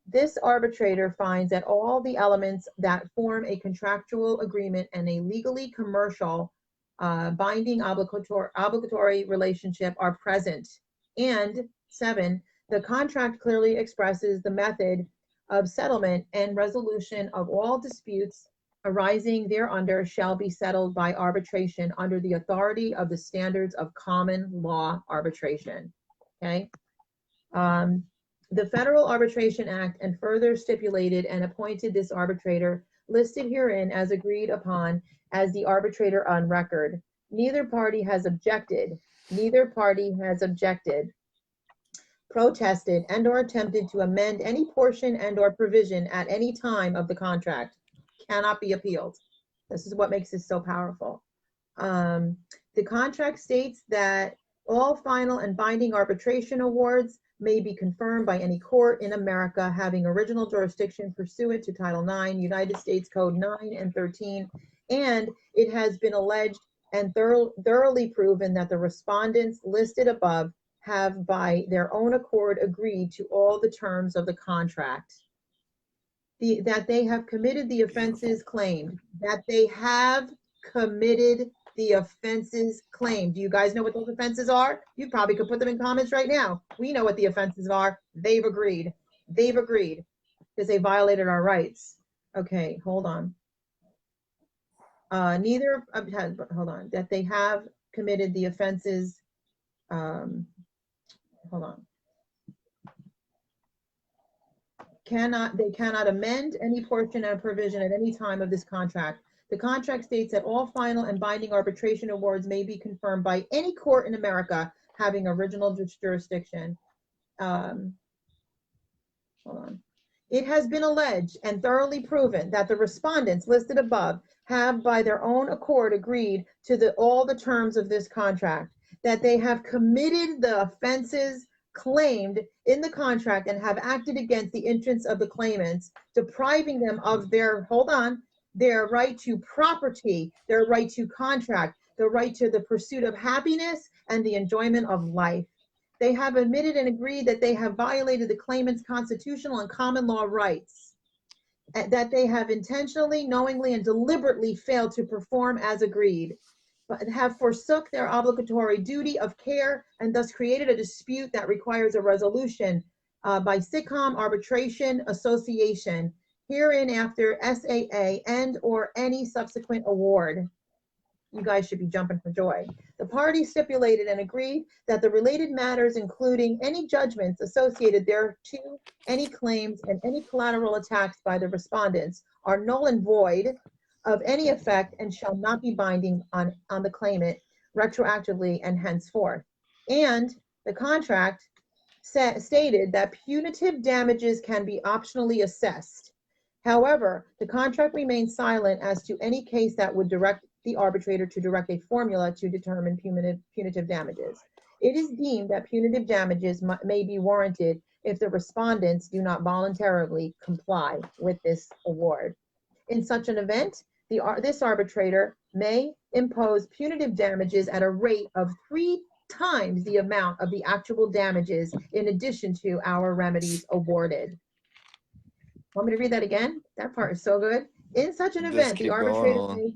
This arbitrator finds that all the elements that form a contractual agreement and a legally commercial binding obligatory relationship are present. And 7, the contract clearly expresses the method of settlement and resolution of all disputes arising thereunder shall be settled by arbitration under the authority of the standards of common law arbitration. Okay. The Federal Arbitration Act and further stipulated and appointed this arbitrator listed herein as agreed upon as the arbitrator on record. Neither party has objected, protested, and or attempted to amend any portion and or provision at any time of the contract. Cannot be appealed. This is what makes this so powerful. The contract states that all final and binding arbitration awards may be confirmed by any court in America having original jurisdiction pursuant to Title IX, United States Code 9 and 13, and it has been alleged and thoroughly proven that the respondents listed above have by their own accord agreed to all the terms of the contract. That they have committed the offenses claimed. That they have committed the offenses claimed. Do you guys know what those offenses are? You probably could put them in comments right now. We know what the offenses are. They've agreed. They've agreed because they violated our rights. Okay, hold on. Hold on. That they have committed the offenses. Hold on. They cannot amend any portion or provision at any time of this contract. The contract states that all final and binding arbitration awards may be confirmed by any court in America having original jurisdiction. Hold on. It has been alleged and thoroughly proven that the respondents listed above have by their own accord agreed to all the terms of this contract, that they have committed the offenses claimed in the contract and have acted against the interests of the claimants, depriving them of their, their right to property, their right to contract, their right to the pursuit of happiness and the enjoyment of life. They have admitted and agreed that they have violated the claimant's constitutional and common law rights, that they have intentionally, knowingly, and deliberately failed to perform as agreed, but have forsook their obligatory duty of care and thus created a dispute that requires a resolution by SICOM Arbitration Association, hereinafter SAA, and or any subsequent award. You guys should be jumping for joy. The parties stipulated and agreed that the related matters, including any judgments associated thereto, any claims, and any collateral attacks by the respondents, are null and void of any effect and shall not be binding on the claimant retroactively and henceforth. And the contract stated that punitive damages can be optionally assessed. However, the contract remains silent as to any case that would direct the arbitrator to direct a formula to determine punitive damages. It is deemed that punitive damages may be warranted if the respondents do not voluntarily comply with this award. In such an event, this arbitrator may impose punitive damages at a rate of 3 times the amount of the actual damages in addition to our remedies awarded. Want me to read that again? That part is so good. In such an Just event, the keep going arbitrator on. may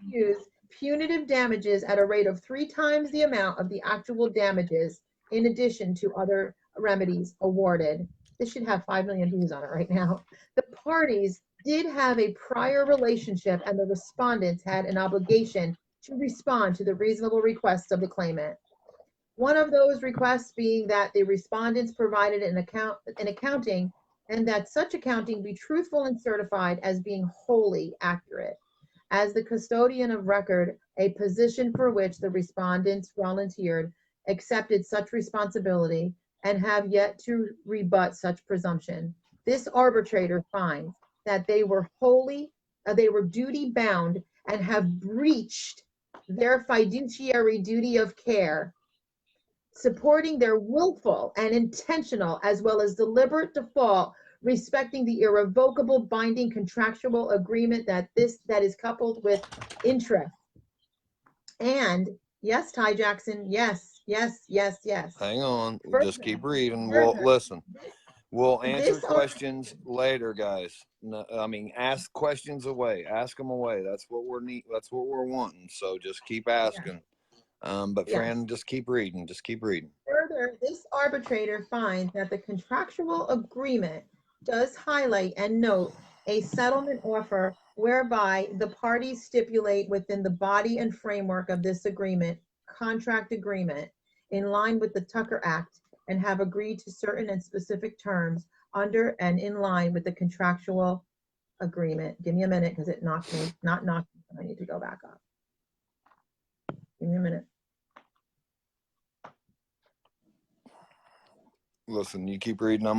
use punitive damages at a rate of 3 times the amount of the actual damages, in addition to other remedies awarded. This should have 5 million views on it right now. The parties did have a prior relationship, and the respondents had an obligation to respond to the reasonable requests of the claimant. One of those requests being that the respondents provided an accounting, and that such accounting be truthful and certified as being wholly accurate. As the custodian of record, a position for which the respondents volunteered, accepted such responsibility, and have yet to rebut such presumption. This arbitrator finds that they were duty bound and have breached their fiduciary duty of care, supporting their willful and intentional as well as deliberate default, respecting the irrevocable binding contractual agreement that is coupled with interest. And yes, Ty Jackson, yes, yes, yes, yes. Hang on. Just keep reading. Well, Further, listen. We'll answer this questions later, guys. No, I mean, ask questions away. Ask them away. That's what we're That's what we're wanting. So just keep asking. But yes. Fran, just keep reading. Just keep reading. Further, this arbitrator finds that the contractual agreement does highlight and note a settlement offer whereby the parties stipulate within the body and framework of this agreement, contract agreement, in line with the Tucker Act, and have agreed to certain and specific terms under and in line with the contractual agreement. Give me a minute because it knocked me, not knocked me, I need to go back up. Give me a minute. Listen, you keep reading. I'll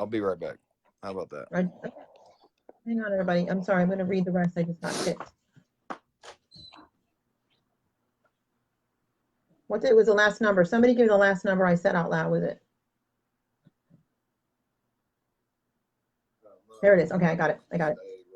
be right back. How about that? Hang on, everybody. I'm sorry. I'm going to read the rest. I just got kicked. What was the last number? Somebody give me the last number I said out loud with it. There it is. Okay, I got it.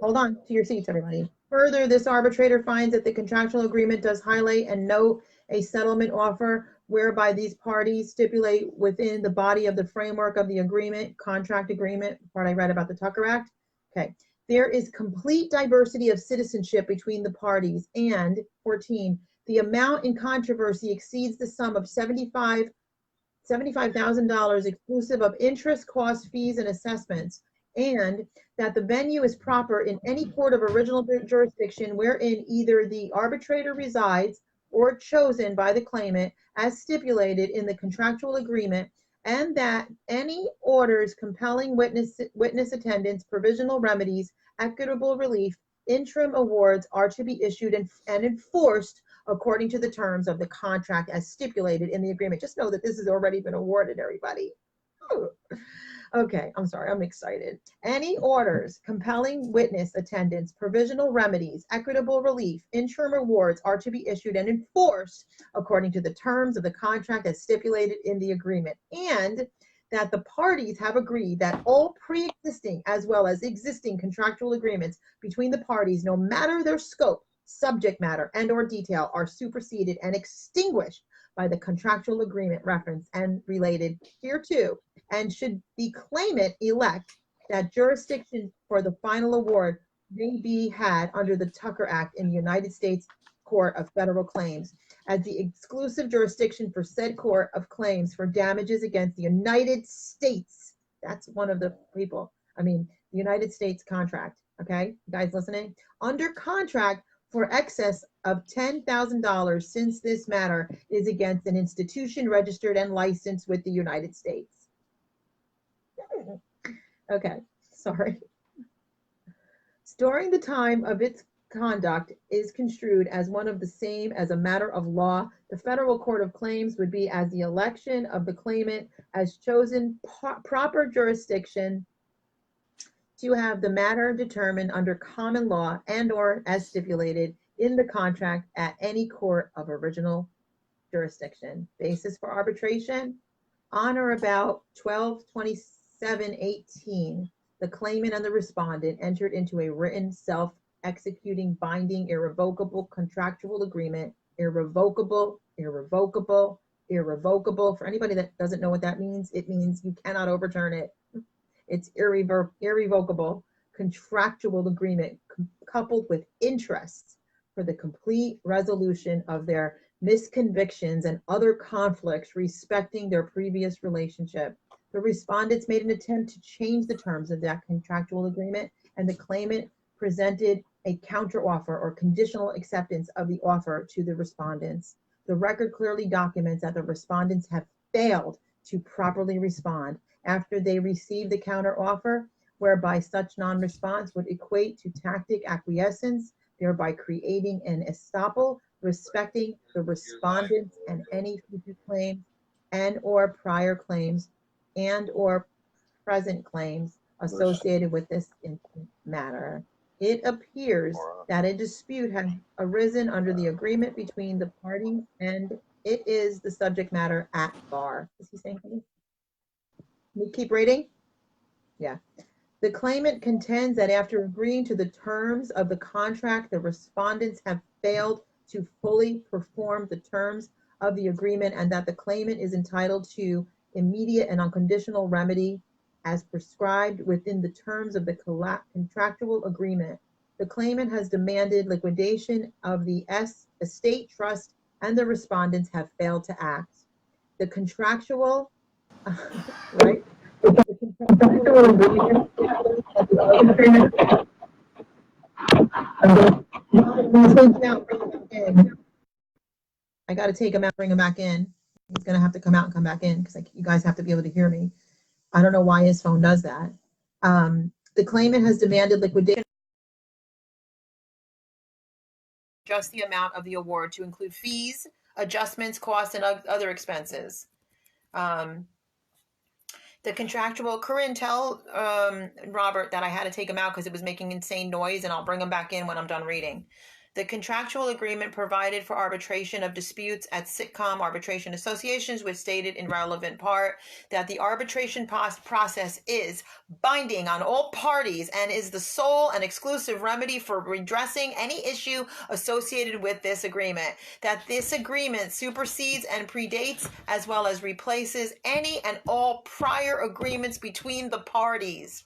Hold on to your seats, everybody. Further, this arbitrator finds that the contractual agreement does highlight and note a settlement offer whereby these parties stipulate within the body of the framework of the agreement, contract agreement, part I read about the Tucker Act. Okay. There is complete diversity of citizenship between the parties. And 14, the amount in controversy exceeds the sum of $75,000 exclusive of interest, costs, fees, and assessments, and that the venue is proper in any court of original jurisdiction wherein either the arbitrator resides or chosen by the claimant as stipulated in the contractual agreement, and that any orders compelling witness attendance, provisional remedies, equitable relief, interim awards are to be issued and enforced according to the terms of the contract as stipulated in the agreement. Just know that this has already been awarded, everybody. Okay, I'm sorry, I'm excited. Any orders compelling witness attendance, provisional remedies, equitable relief, interim awards are to be issued and enforced according to the terms of the contract as stipulated in the agreement, and that the parties have agreed that all pre-existing as well as existing contractual agreements between the parties, no matter their scope, subject matter, and or detail, are superseded and extinguished by the contractual agreement reference and related hereto, and should the claimant elect that jurisdiction for the final award may be had under the Tucker Act in the United States Court of Federal Claims as the exclusive jurisdiction for said court of claims for damages against the United States. That's one of the people. The United States contract. Okay, you guys listening? Under contract for excess of $10,000 since this matter is against an institution registered and licensed with the United States. Okay, sorry. During the time of its conduct is construed as one of the same as a matter of law, the Federal Court of Claims would be as the election of the claimant as chosen proper jurisdiction to have the matter determined under common law and or as stipulated in the contract at any court of original jurisdiction. Basis for arbitration: on or about 12/27/18, the claimant and the respondent entered into a written self-executing binding irrevocable contractual agreement, irrevocable, irrevocable. For anybody that doesn't know what that means, it means you cannot overturn it. It's irrevocable contractual agreement coupled with interest for the complete resolution of their misconvictions and other conflicts respecting their previous relationship. The respondents made an attempt to change the terms of that contractual agreement, and the claimant presented a counteroffer or conditional acceptance of the offer to the respondents. The record clearly documents that the respondents have failed to properly respond after they received the counteroffer, whereby such non-response would equate to tacit acquiescence, thereby creating an estoppel respecting the respondents and any future claims and or prior claims and or present claims associated with this matter. It appears that a dispute has arisen under the agreement between the parties, and it is the subject matter at bar. Is he saying something? Can we keep reading? Yeah. The claimant contends that after agreeing to the terms of the contract, the respondents have failed to fully perform the terms of the agreement, and that the claimant is entitled to immediate and unconditional remedy as prescribed within the terms of the contractual agreement. The claimant has demanded liquidation of the estate trust, and the respondents have failed to act. The contractual, right? I got to take him out, bring him back in. He's going to have to come out and come back in because you guys have to be able to hear me. I don't know why his phone does that. The claimant has demanded liquidation. Just the amount of the award to include fees, adjustments, costs, and other expenses. The contractual, Corinne, tell Robert that I had to take him out because it was making insane noise, and I'll bring him back in when I'm done reading. The contractual agreement provided for arbitration of disputes at sitcom arbitration associations, which stated in relevant part that the arbitration process is binding on all parties and is the sole and exclusive remedy for redressing any issue associated with this agreement. That this agreement supersedes and predates as well as replaces any and all prior agreements between the parties,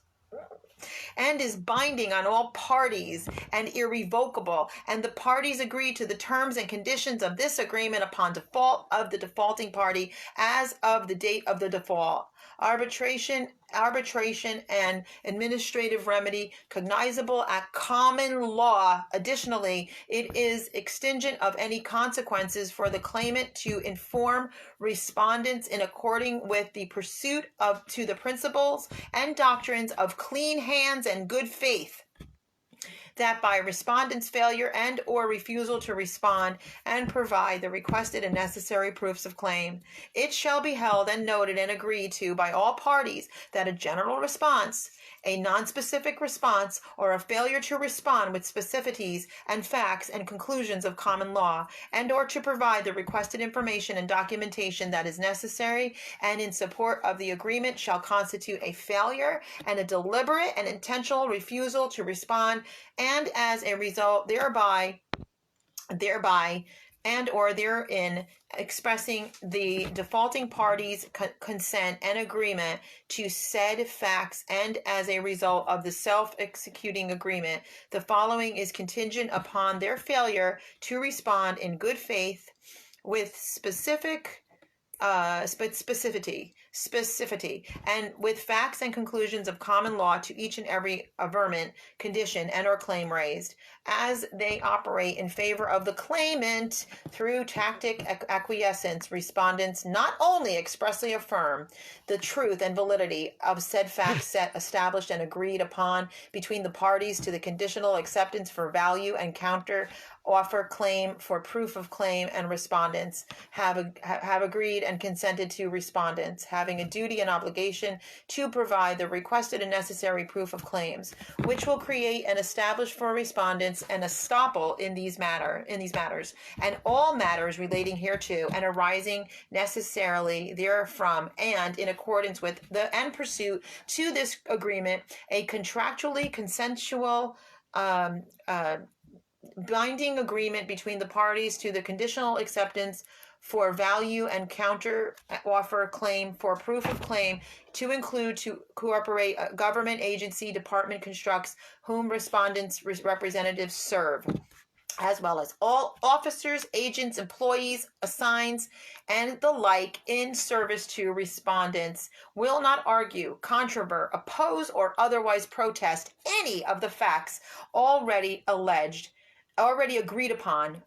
and is binding on all parties and irrevocable, and the parties agree to the terms and conditions of this agreement upon default of the defaulting party as of the date of the default. Arbitration and administrative remedy cognizable at common law. Additionally, it is extingent of any consequences for the claimant to inform respondents in according with the pursuit of to the principles and doctrines of clean hands and good faith, that by respondent's failure and or refusal to respond and provide the requested and necessary proofs of claim, it shall be held and noted and agreed to by all parties that a general response, a non-specific response, or a failure to respond with specificities and facts and conclusions of common law, and or to provide the requested information and documentation that is necessary and in support of the agreement shall constitute a failure and a deliberate and intentional refusal to respond, and as a result thereby and or therein expressing the defaulting parties' consent and agreement to said facts, and as a result of the self-executing agreement, the following is contingent upon their failure to respond in good faith with specificity, and with facts and conclusions of common law to each and every averment, condition, and or claim raised, as they operate in favor of the claimant through tacit acquiescence. Respondents not only expressly affirm the truth and validity of said facts set, established, and agreed upon between the parties to the conditional acceptance for value and counter offer claim for proof of claim, and respondents have agreed and consented to respondents having a duty and obligation to provide the requested and necessary proof of claims, which will create and establish for respondents an estoppel in these matters, and all matters relating hereto and arising necessarily therefrom, and in accordance with the end pursuit to this agreement, a contractually consensual binding agreement between the parties to the conditional acceptance for value and counter offer claim for proof of claim to include to cooperate a government agency department constructs whom respondents representatives serve, as well as all officers, agents, employees, assigns, and the like in service to respondents, will not argue, controvert, oppose, or otherwise protest any of the facts already agreed upon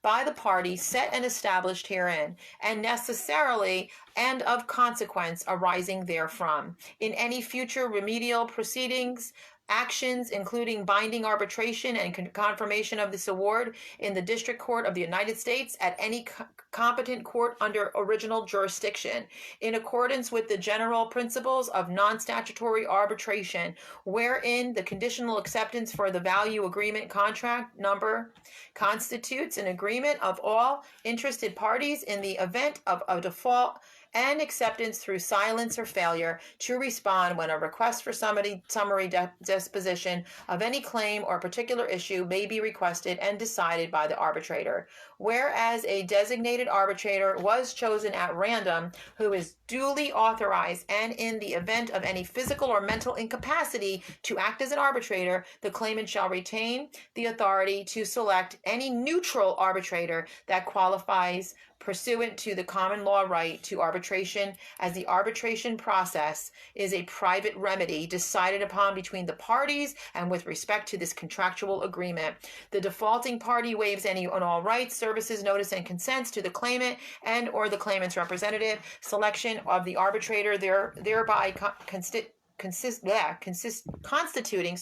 by the parties set and established herein, and necessarily and of consequence arising therefrom, in any future remedial proceedings, actions, including binding arbitration and confirmation of this award in the District Court of the United States at any competent court under original jurisdiction, in accordance with the general principles of non-statutory arbitration, wherein the conditional acceptance for the value agreement contract number constitutes an agreement of all interested parties in the event of a default and acceptance through silence or failure to respond when a request for summary disposition of any claim or particular issue may be requested and decided by the arbitrator. Whereas a designated arbitrator was chosen at random who is duly authorized, and in the event of any physical or mental incapacity to act as an arbitrator, the claimant shall retain the authority to select any neutral arbitrator that qualifies pursuant to the common law right to arbitration, as the arbitration process is a private remedy decided upon between the parties and with respect to this contractual agreement. The defaulting party waives any and all rights, services, notice, and consents to the claimant and or the claimant's representative. Selection of the arbitrator thereby constituting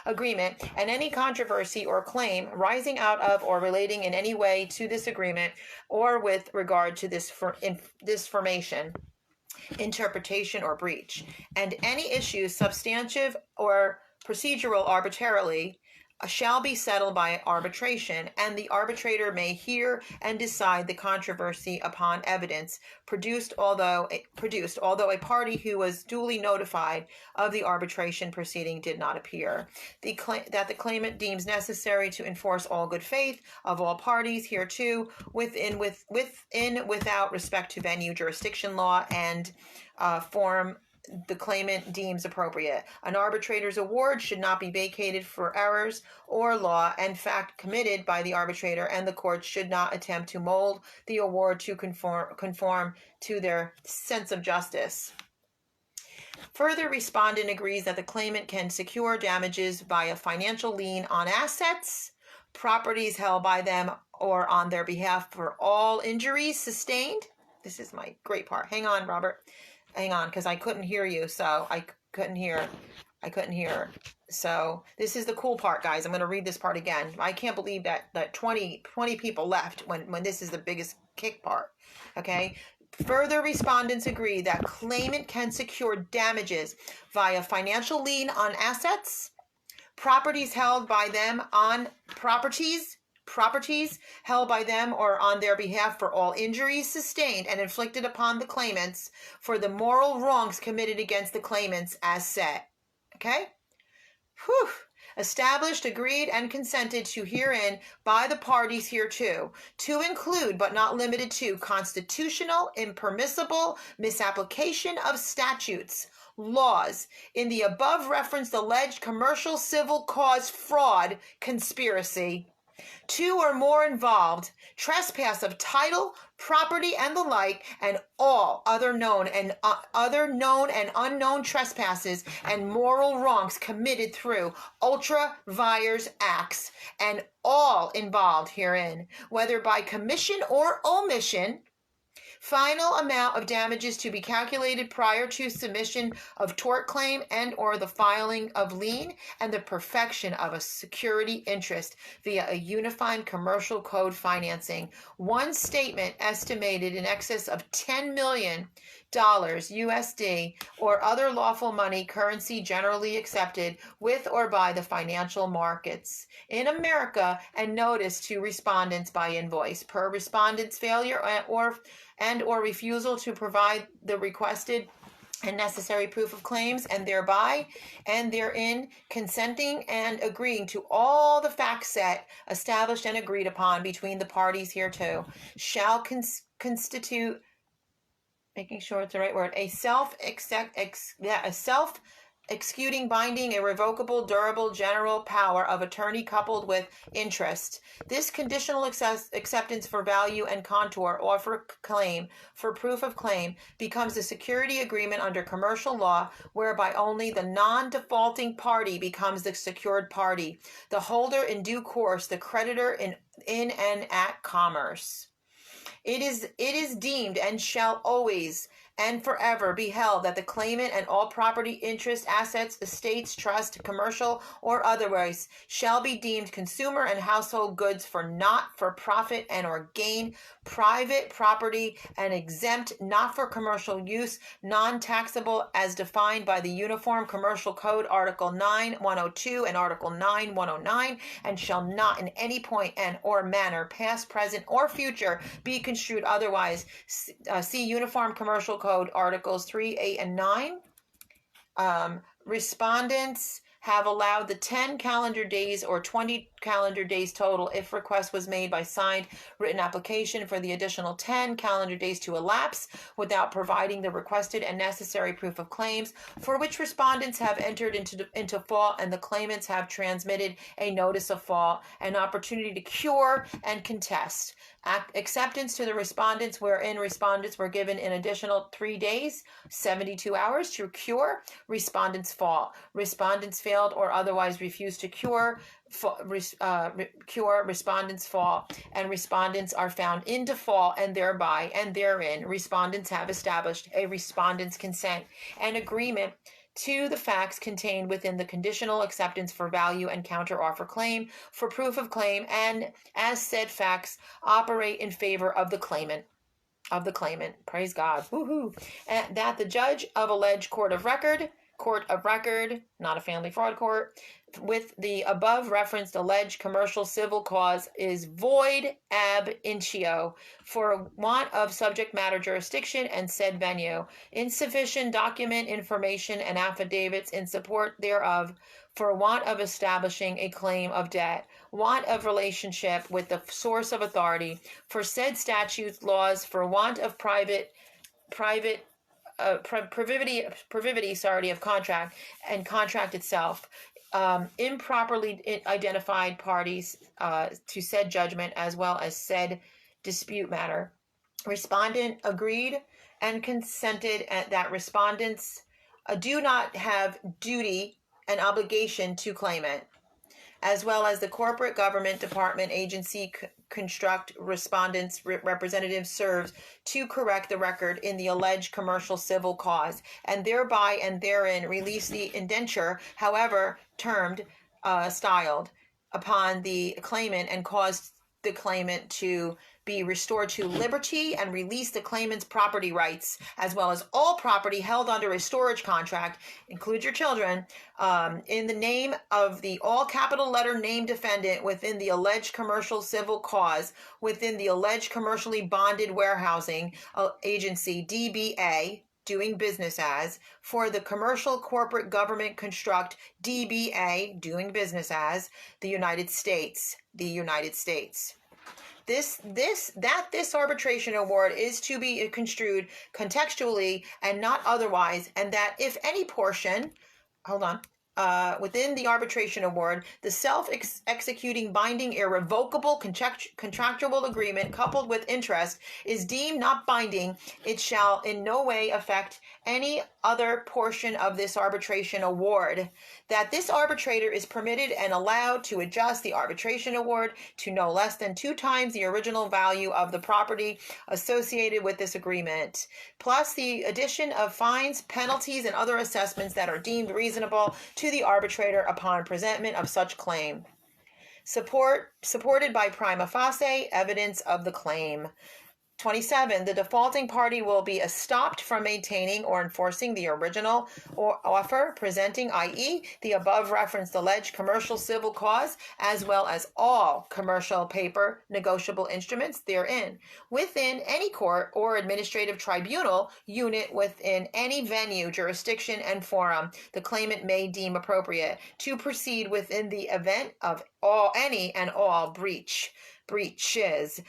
agreement, and any controversy or claim rising out of or relating in any way to this agreement or with regard to this formation, interpretation, or breach, and any issues substantive or procedural arbitrarily shall be settled by arbitration, and the arbitrator may hear and decide the controversy upon evidence produced, although a party who was duly notified of the arbitration proceeding did not appear. That the claimant deems necessary to enforce all good faith of all parties hereto without respect to venue, jurisdiction, law, and form the claimant deems appropriate. An arbitrator's award should not be vacated for errors or law and fact committed by the arbitrator, and the court should not attempt to mold the award to conform to their sense of justice. Further, respondent agrees that the claimant can secure damages via financial lien on assets, properties held by them or on their behalf for all injuries sustained. This is my great part. Hang on, Robert. Hang on, because I couldn't hear you, so I couldn't hear. So this is the cool part, guys. I'm going to read this part again. I can't believe that 20 people left when this is the biggest kick part. Okay. Further, respondents agree that claimant can secure damages via financial lien on assets, properties held by them on properties held by them or on their behalf for all injuries sustained and inflicted upon the claimants for the moral wrongs committed against the claimants as set. Okay? Whew. Established, agreed, and consented to herein by the parties hereto, to include but not limited to constitutional, impermissible misapplication of statutes, laws, in the above referenced alleged commercial civil cause fraud conspiracy, two or more involved, trespass of title, property, and the like, and all other known and unknown trespasses and moral wrongs committed through ultra vires acts, and all involved herein, whether by commission or omission. Final amount of damages to be calculated prior to submission of tort claim and or the filing of lien, and the perfection of a security interest via a unified commercial code financing. One statement estimated in excess of $10 million USD or other lawful money currency generally accepted with or by the financial markets in America, and notice to respondents by invoice per respondent's failure or refusal to provide the requested and necessary proof of claims, and thereby and therein consenting and agreeing to all the facts set, established, and agreed upon between the parties hereto, shall constitute, making sure it's the right word, a self-executing, binding, irrevocable, durable, general power of attorney coupled with interest. This conditional acceptance for value and contour or for claim, for proof of claim, becomes a security agreement under commercial law, whereby only the non-defaulting party becomes the secured party, the holder in due course, the creditor in and at commerce. It is deemed and shall always and forever be held that the claimant and all property, interest, assets, estates, trust, commercial or otherwise, shall be deemed consumer and household goods for not for profit and or gain, private property, and exempt not for commercial use, non-taxable as defined by the Uniform Commercial Code, Article 9-102 and Article 9-109, and shall not in any point and or manner, past, present, or future, be construed otherwise. See Uniform Commercial Code, Articles 3, 8, and 9. Respondents have allowed the 10 calendar days or 20 calendar days total if request was made by signed written application for the additional 10 calendar days to elapse without providing the requested and necessary proof of claims, for which respondents have entered into fault and the claimants have transmitted a notice of fault, an opportunity to cure and contest. Acceptance to the respondents, wherein respondents were given an additional 3 days, 72 hours to cure respondents' fault. Respondents failed or otherwise refused to cure respondents' fault, and respondents are found in default, and thereby and therein respondents have established a respondent's consent and agreement to the facts contained within the conditional acceptance for value and counteroffer claim, for proof of claim, and as said facts operate in favor of the claimant. Praise God. Woohoo. And that the judge of alleged court of record, not a family fraud court, with the above referenced alleged commercial civil cause is void ab initio for want of subject matter jurisdiction and said venue, insufficient document information and affidavits in support thereof, for want of establishing a claim of debt, want of relationship with the source of authority for said statutes, laws, for want of privity of contract and contract itself, improperly identified parties to said judgment as well as said dispute matter. Respondent agreed and consented that respondents do not have duty and obligation to claimant, as well as the corporate government department agency construct respondents representatives serves to correct the record in the alleged commercial civil cause, and thereby and therein release the indenture, however termed, styled, upon the claimant and cause the claimant to be restored to liberty and release the claimant's property rights, as well as all property held under a storage contract, include your children, in the name of the all capital letter named defendant within the alleged commercial civil cause, within the alleged commercially bonded warehousing agency, DBA, doing business as, for the commercial corporate government construct, DBA, doing business as, the United States. This arbitration award is to be construed contextually and not otherwise, and that if any portion, within the arbitration award, the self-executing, binding, irrevocable contractual agreement coupled with interest is deemed not binding, it shall in no way affect any other portion of this arbitration award. That this arbitrator is permitted and allowed to adjust the arbitration award to no less than 2 times the original value of the property associated with this agreement, plus the addition of fines, penalties, and other assessments that are deemed reasonable to the arbitrator upon presentment of such claim. Supported by prima facie evidence of the claim. 27, the defaulting party will be stopped from maintaining or enforcing the original or offer presenting, i.e., the above referenced alleged commercial civil cause, as well as all commercial paper negotiable instruments therein, within any court or administrative tribunal unit within any venue, jurisdiction, and forum the claimant may deem appropriate to proceed within the event of any and all breaches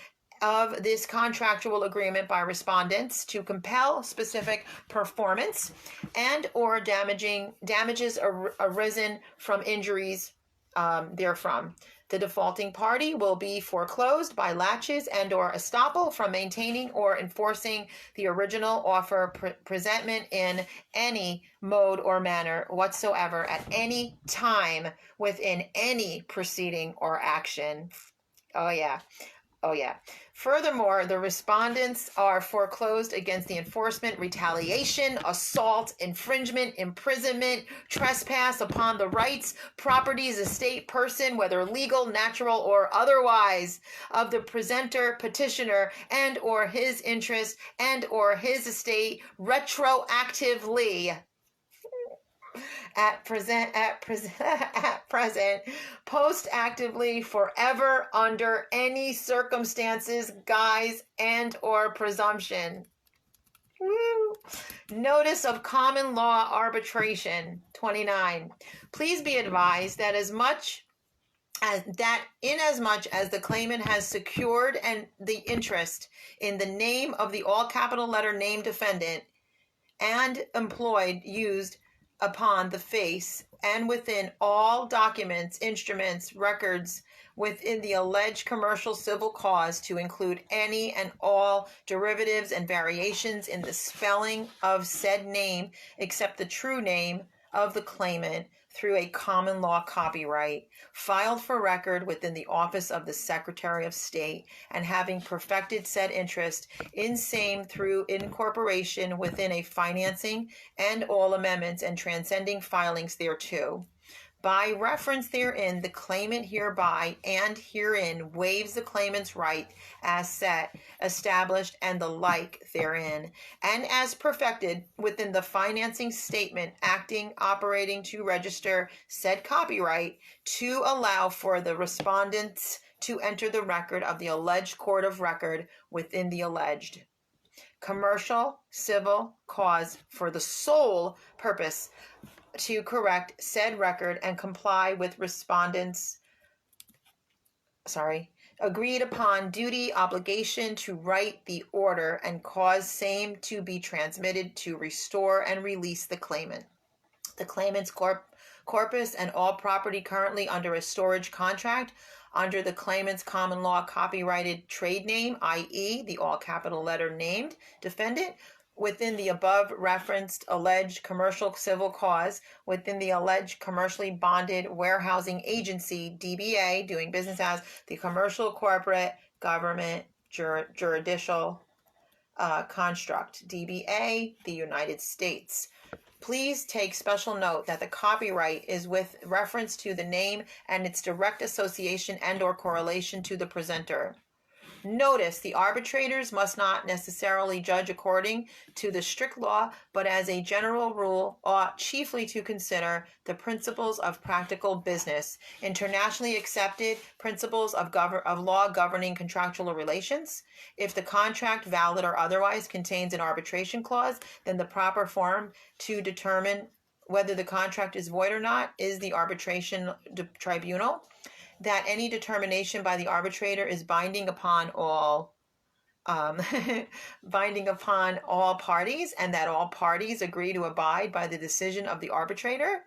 of this contractual agreement by respondents to compel specific performance and or damages arisen from injuries therefrom. The defaulting party will be foreclosed by laches and or estoppel from maintaining or enforcing the original offer presentment in any mode or manner whatsoever at any time within any proceeding or action. Oh yeah. Oh, yeah. Furthermore, the respondents are foreclosed against the enforcement, retaliation, assault, infringement, imprisonment, trespass upon the rights, properties, estate, person, whether legal, natural, or otherwise, of the presenter, petitioner, and or his interest, and or his estate retroactively. At present, post actively, forever, under any circumstances, guise, and or presumption. Woo. Notice of common law arbitration. 29. Please be advised that inasmuch as the claimant has secured the interest in the name of the all capital letter name defendant and used upon the face and within all documents, instruments, records within the alleged commercial civil cause to include any and all derivatives and variations in the spelling of said name except the true name of the claimant through a common law copyright filed for record within the office of the Secretary of State and having perfected said interest in same through incorporation within a financing and all amendments and transcending filings thereto. By reference therein, the claimant hereby and herein waives the claimant's right as set, established, and the like therein, and as perfected within the financing statement acting, operating to register said copyright to allow for the respondents to enter the record of the alleged court of record within the alleged commercial civil cause for the sole purpose to correct said record and comply with respondents' agreed upon duty, obligation to write the order and cause same to be transmitted to restore and release the claimant, the claimant's corpus, and all property currently under a storage contract under the claimant's common law copyrighted trade name, i.e., the all capital letter named defendant, within the above referenced alleged commercial civil cause within the alleged commercially bonded warehousing agency, DBA, doing business as the commercial corporate government judicial construct, DBA, the United States. Please take special note that the copyright is with reference to the name and its direct association and or correlation to the presenter. Notice the arbitrators must not necessarily judge according to the strict law, but as a general rule ought chiefly to consider the principles of practical business, internationally accepted principles of law governing contractual relations. If the contract, valid or otherwise, contains an arbitration clause, then the proper form to determine whether the contract is void or not is the arbitration tribunal. That any determination by the arbitrator is binding upon all parties, and that all parties agree to abide by the decision of the arbitrator.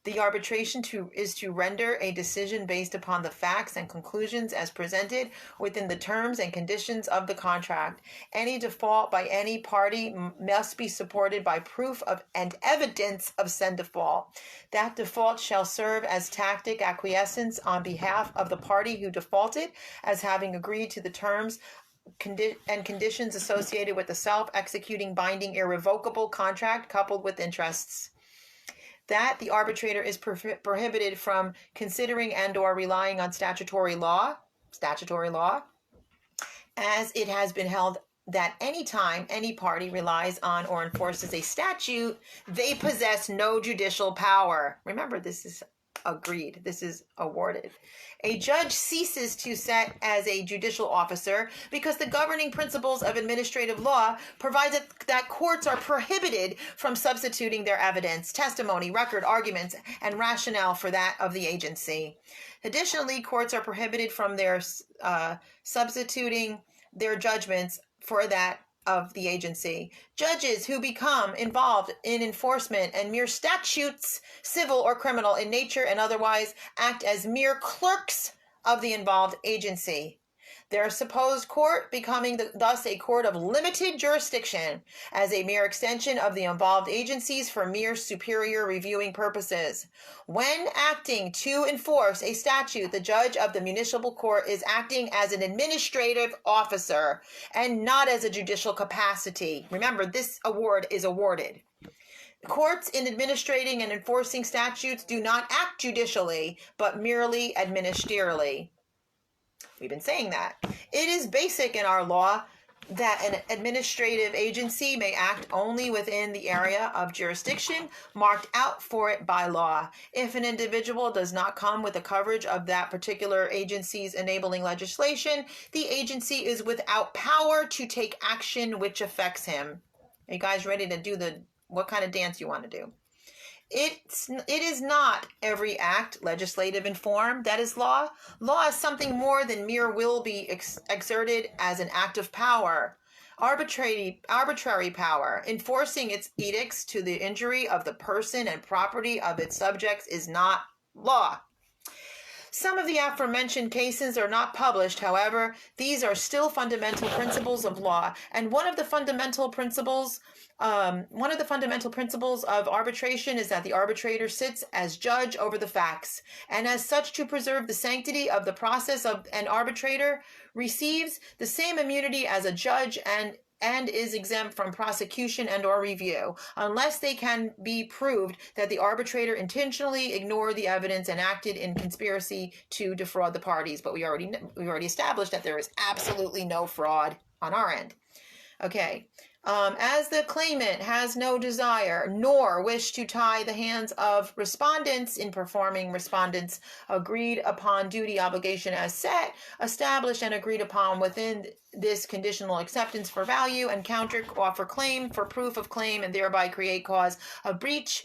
The arbitration is to render a decision based upon the facts and conclusions as presented within the terms and conditions of the contract. Any default by any party must be supported by proof of and evidence of said default. That default shall serve as tacit acquiescence on behalf of the party who defaulted as having agreed to the terms and conditions associated with the self-executing binding irrevocable contract coupled with interests. That the arbitrator is prohibited from considering and or relying on statutory law, as it has been held that anytime any party relies on or enforces a statute, they possess no judicial power. Remember, this is agreed. This is awarded. A judge ceases to set as a judicial officer because the governing principles of administrative law provide that courts are prohibited from substituting their evidence, testimony, record, arguments, and rationale for that of the agency. Additionally, courts are prohibited from their substituting their judgments for that of the agency. Judges who become involved in enforcement and mere statutes, civil or criminal in nature and otherwise, act as mere clerks of the involved agency. Their supposed court becoming thus a court of limited jurisdiction as a mere extension of the involved agencies for mere superior reviewing purposes. When acting to enforce a statute, the judge of the municipal court is acting as an administrative officer and not as a judicial capacity. Remember, this award is awarded. Courts in administrating and enforcing statutes do not act judicially, but merely administerially. We've been saying that. It is basic in our law that an administrative agency may act only within the area of jurisdiction marked out for it by law. If an individual does not come with the coverage of that particular agency's enabling legislation, the agency is without power to take action which affects him. Are you guys ready to do what kind of dance you want to do? It is not every act legislative in form that is law. Law is something more than mere will be exerted as an act of power. Arbitrary power, enforcing its edicts to the injury of the person and property of its subjects is not law. Some of the aforementioned cases are not published, however, these are still fundamental principles of law, and one of the fundamental principles of arbitration is that the arbitrator sits as judge over the facts, and as such, to preserve the sanctity of the process of an arbitrator receives the same immunity as a judge and is exempt from prosecution and or review, unless they can be proved that the arbitrator intentionally ignored the evidence and acted in conspiracy to defraud the parties. But we already established that there is absolutely no fraud on our end. Okay. As the claimant has no desire nor wish to tie the hands of respondents in performing respondents' agreed upon duty obligation as set, established, and agreed upon within this conditional acceptance for value and counter offer claim for proof of claim, and thereby create cause of breach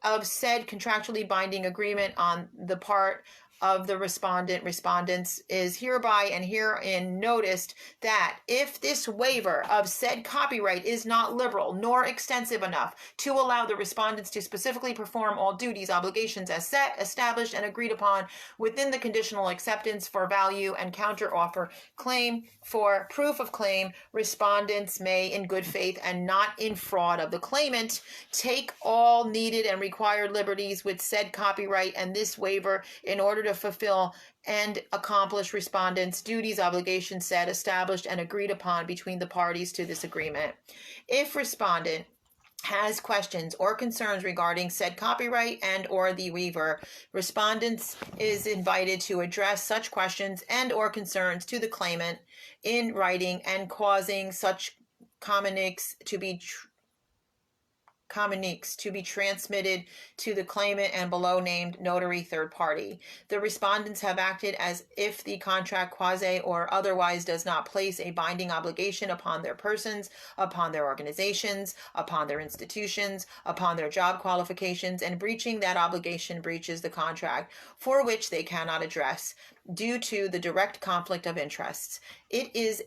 of said contractually binding agreement on the part of the respondents is hereby and herein noticed that if this waiver of said copyright is not liberal nor extensive enough to allow the respondents to specifically perform all duties, obligations as set, established, and agreed upon within the conditional acceptance for value and counter offer claim for proof of claim, respondents may in good faith and not in fraud of the claimant take all needed and required liberties with said copyright and this waiver in order to fulfill and accomplish respondents' duties, obligations set, established, and agreed upon between the parties to this agreement. If respondent has questions or concerns regarding said copyright and or the waiver, respondents is invited to address such questions and or concerns to the claimant in writing and causing such communiques to be transmitted to the claimant and below named notary third party. The respondents have acted as if the contract quasi or otherwise does not place a binding obligation upon their persons, upon their organizations, upon their institutions, upon their job qualifications, and breaching that obligation breaches the contract for which they cannot address due to the direct conflict of interests. It is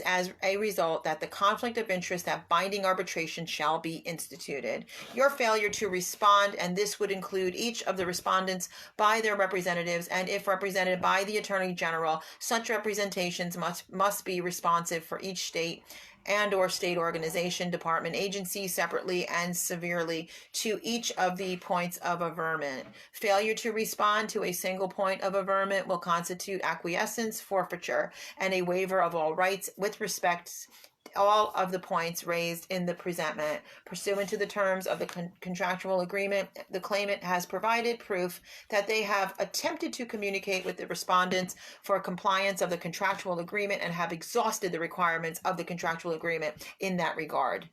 as a result that the conflict of interest that binding arbitration shall be instituted. Your failure to respond, and this would include each of the respondents by their representatives, and if represented by the Attorney General, such representations must be responsive for each state and or state organization, department, agency separately and severely to each of the points of averment. Failure to respond to a single point of averment will constitute acquiescence, forfeiture, and a waiver of all rights with respect all of the points raised in the presentment. Pursuant to the terms of the contractual agreement, the claimant has provided proof that they have attempted to communicate with the respondents for compliance of the contractual agreement and have exhausted the requirements of the contractual agreement in that regard.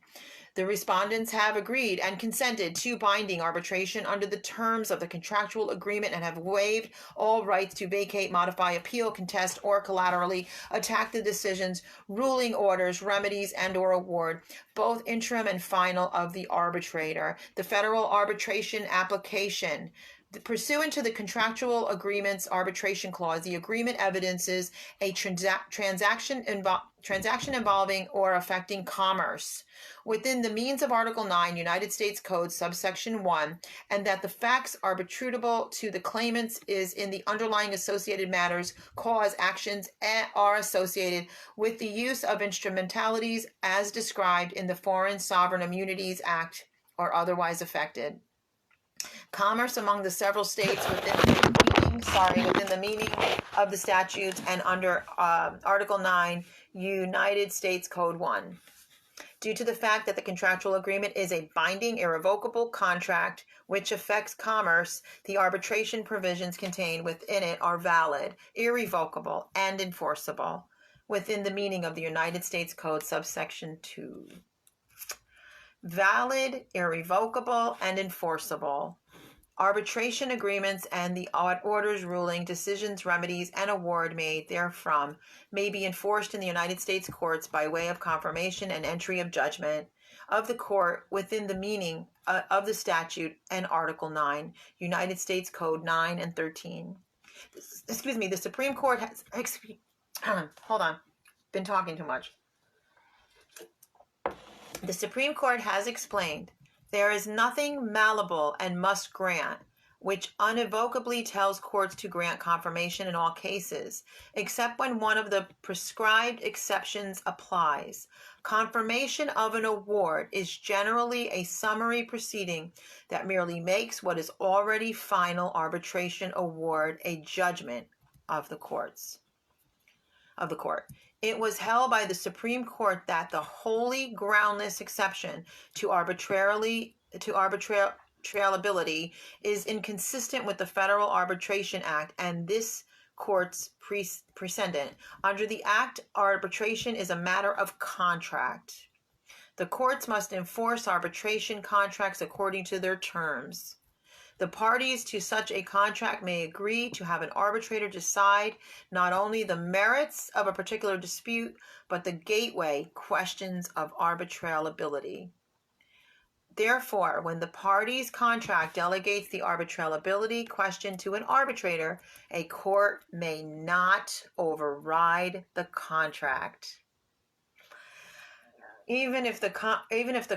The respondents have agreed and consented to binding arbitration under the terms of the contractual agreement and have waived all rights to vacate, modify, appeal, contest, or collaterally attack the decisions, ruling orders, remedies, and/or award, both interim and final, of the arbitrator. The Federal Arbitration Application. Pursuant to the contractual agreement's arbitration clause, the agreement evidences a transaction involving or affecting commerce within the means of Article 9, United States Code, subsection 1, and that the facts arbitrable to the claimants is in the underlying associated matters, cause, actions, are associated with the use of instrumentalities as described in the Foreign Sovereign Immunities Act or otherwise affected. Commerce among the several states within the meaning of the statutes and under Article 9, United States Code 1. Due to the fact that the contractual agreement is a binding, irrevocable contract which affects commerce, the arbitration provisions contained within it are valid, irrevocable, and enforceable within the meaning of the United States Code, subsection 2. Valid, irrevocable, and enforceable. Arbitration agreements and the orders, ruling, decisions, remedies, and award made therefrom may be enforced in the United States courts by way of confirmation and entry of judgment of the court within the meaning of the statute and Article 9, United States Code 9 and 13. The Supreme Court has... hold on. Been talking too much. The Supreme Court has explained there is nothing malleable and must grant, which unevocably tells courts to grant confirmation in all cases, except when one of the prescribed exceptions applies. Confirmation of an award is generally a summary proceeding that merely makes what is already final arbitration award a judgment of the court. It was held by the Supreme Court that the wholly groundless exception to arbitrability is inconsistent with the Federal Arbitration Act and this court's precedent. Under the Act, arbitration is a matter of contract. The courts must enforce arbitration contracts according to their terms. The parties to such a contract may agree to have an arbitrator decide not only the merits of a particular dispute, but the gateway questions of arbitrability. Therefore, when the parties' contract delegates the arbitrability question to an arbitrator, a court may not override the contract. Even if the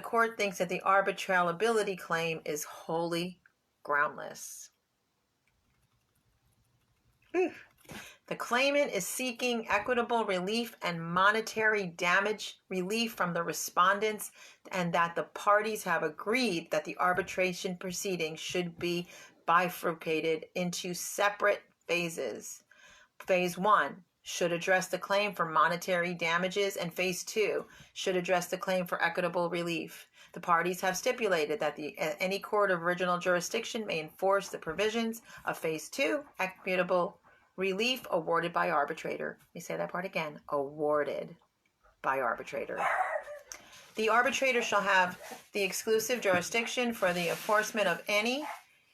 court thinks that the arbitrability claim is wholly groundless. The claimant is seeking equitable relief and monetary damage relief from the respondents, and that the parties have agreed that the arbitration proceeding should be bifurcated into separate phases. Phase 1 should address the claim for monetary damages, and Phase 2 should address the claim for equitable relief. The parties have stipulated that any court of original jurisdiction may enforce the provisions of Phase 2, equitable relief awarded by arbitrator. Let me say that part again. Awarded by arbitrator. The arbitrator shall have the exclusive jurisdiction for the enforcement of any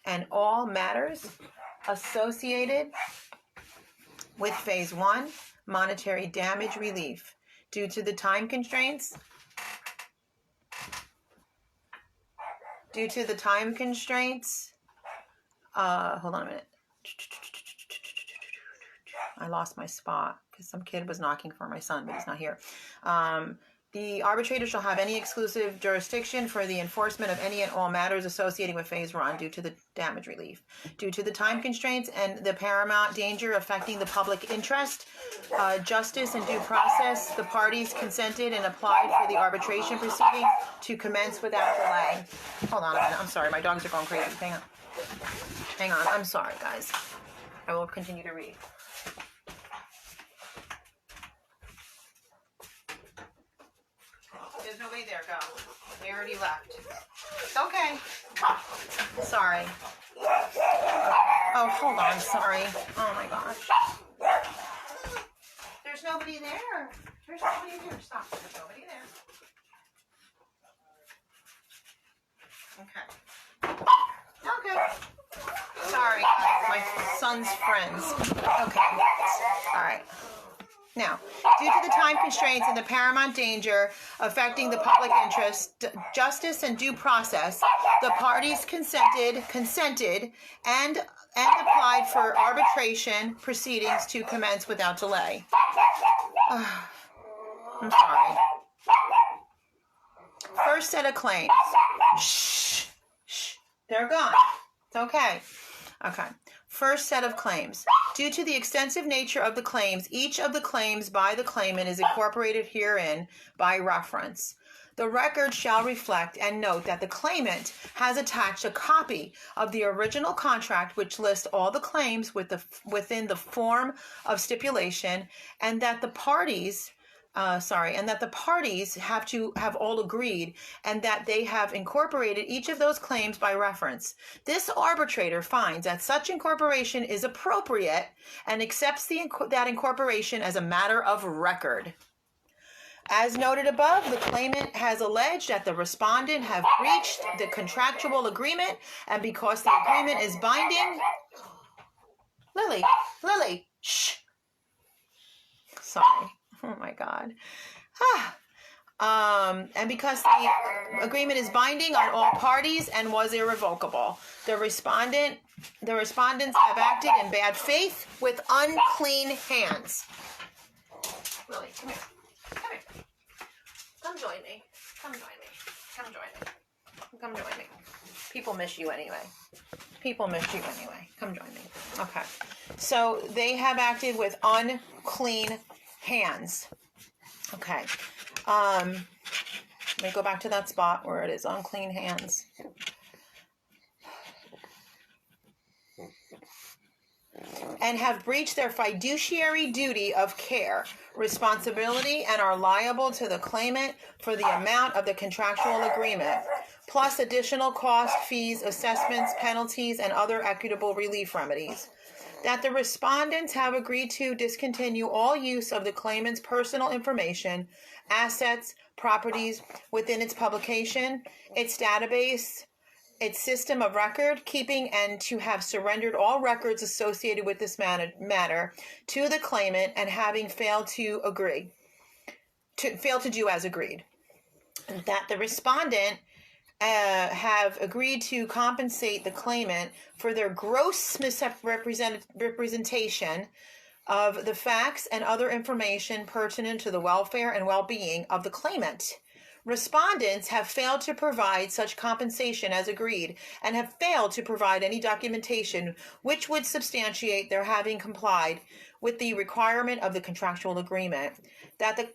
and all matters associated with Phase 1, monetary damage relief. Due to the time constraints, hold on a minute. I lost my spot because some kid was knocking for my son, but he's not here. The arbitrator shall have any exclusive jurisdiction for the enforcement of any and all matters associated with Phase 1 due to the damage relief. Due to the time constraints and the paramount danger affecting the public interest, justice, and due process, the parties consented and applied for the arbitration proceeding to commence without delay. Hold on a minute. I'm sorry. My dogs are going crazy. Hang on. I'm sorry, guys. I will continue to read. There's nobody there. Go. They already left. It's okay. Sorry. Oh, hold on. Sorry. Oh my gosh. There's nobody there. There's nobody there. Stop. There's nobody there. Okay. Okay. Sorry, guys. My son's friends. Okay. All right. Now, due to the time constraints and the paramount danger affecting the public interest, justice, and due process, the parties consented and applied for arbitration proceedings to commence without delay. I'm sorry. First set of claims. Shh. They're gone. It's okay. Okay. First set of claims. Due to the extensive nature of the claims, each of the claims by the claimant is incorporated herein by reference. The record shall reflect and note that the claimant has attached a copy of the original contract which lists all the claims within the form of stipulation, and that the parties have all agreed, and that they have incorporated each of those claims by reference. This arbitrator finds that such incorporation is appropriate and accepts that incorporation as a matter of record. As noted above, the claimant has alleged that the respondent have breached the contractual agreement, and because the agreement is binding... Lily, shh. Sorry. Oh my God. And because the agreement is binding on all parties and was irrevocable, the respondents have acted in bad faith with unclean hands. Lily, come here. Come here. Come join me. Come join me. Come join me. Come join me. People miss you anyway. Come join me. Okay. So they have acted with unclean hands. Okay. Let me go back to that spot where it is unclean hands. And have breached their fiduciary duty of care, responsibility, and are liable to the claimant for the amount of the contractual agreement, plus additional costs, fees, assessments, penalties, and other equitable relief remedies. That the respondents have agreed to discontinue all use of the claimant's personal information, assets, properties within its publication, its database, its system of record keeping, and to have surrendered all records associated with this matter to the claimant, and having failed to do as agreed. That the respondent have agreed to compensate the claimant for their gross misrepresentation of the facts and other information pertinent to the welfare and well-being of the claimant. Respondents have failed to provide such compensation as agreed, and have failed to provide any documentation which would substantiate their having complied with the requirement of the contractual agreement. That the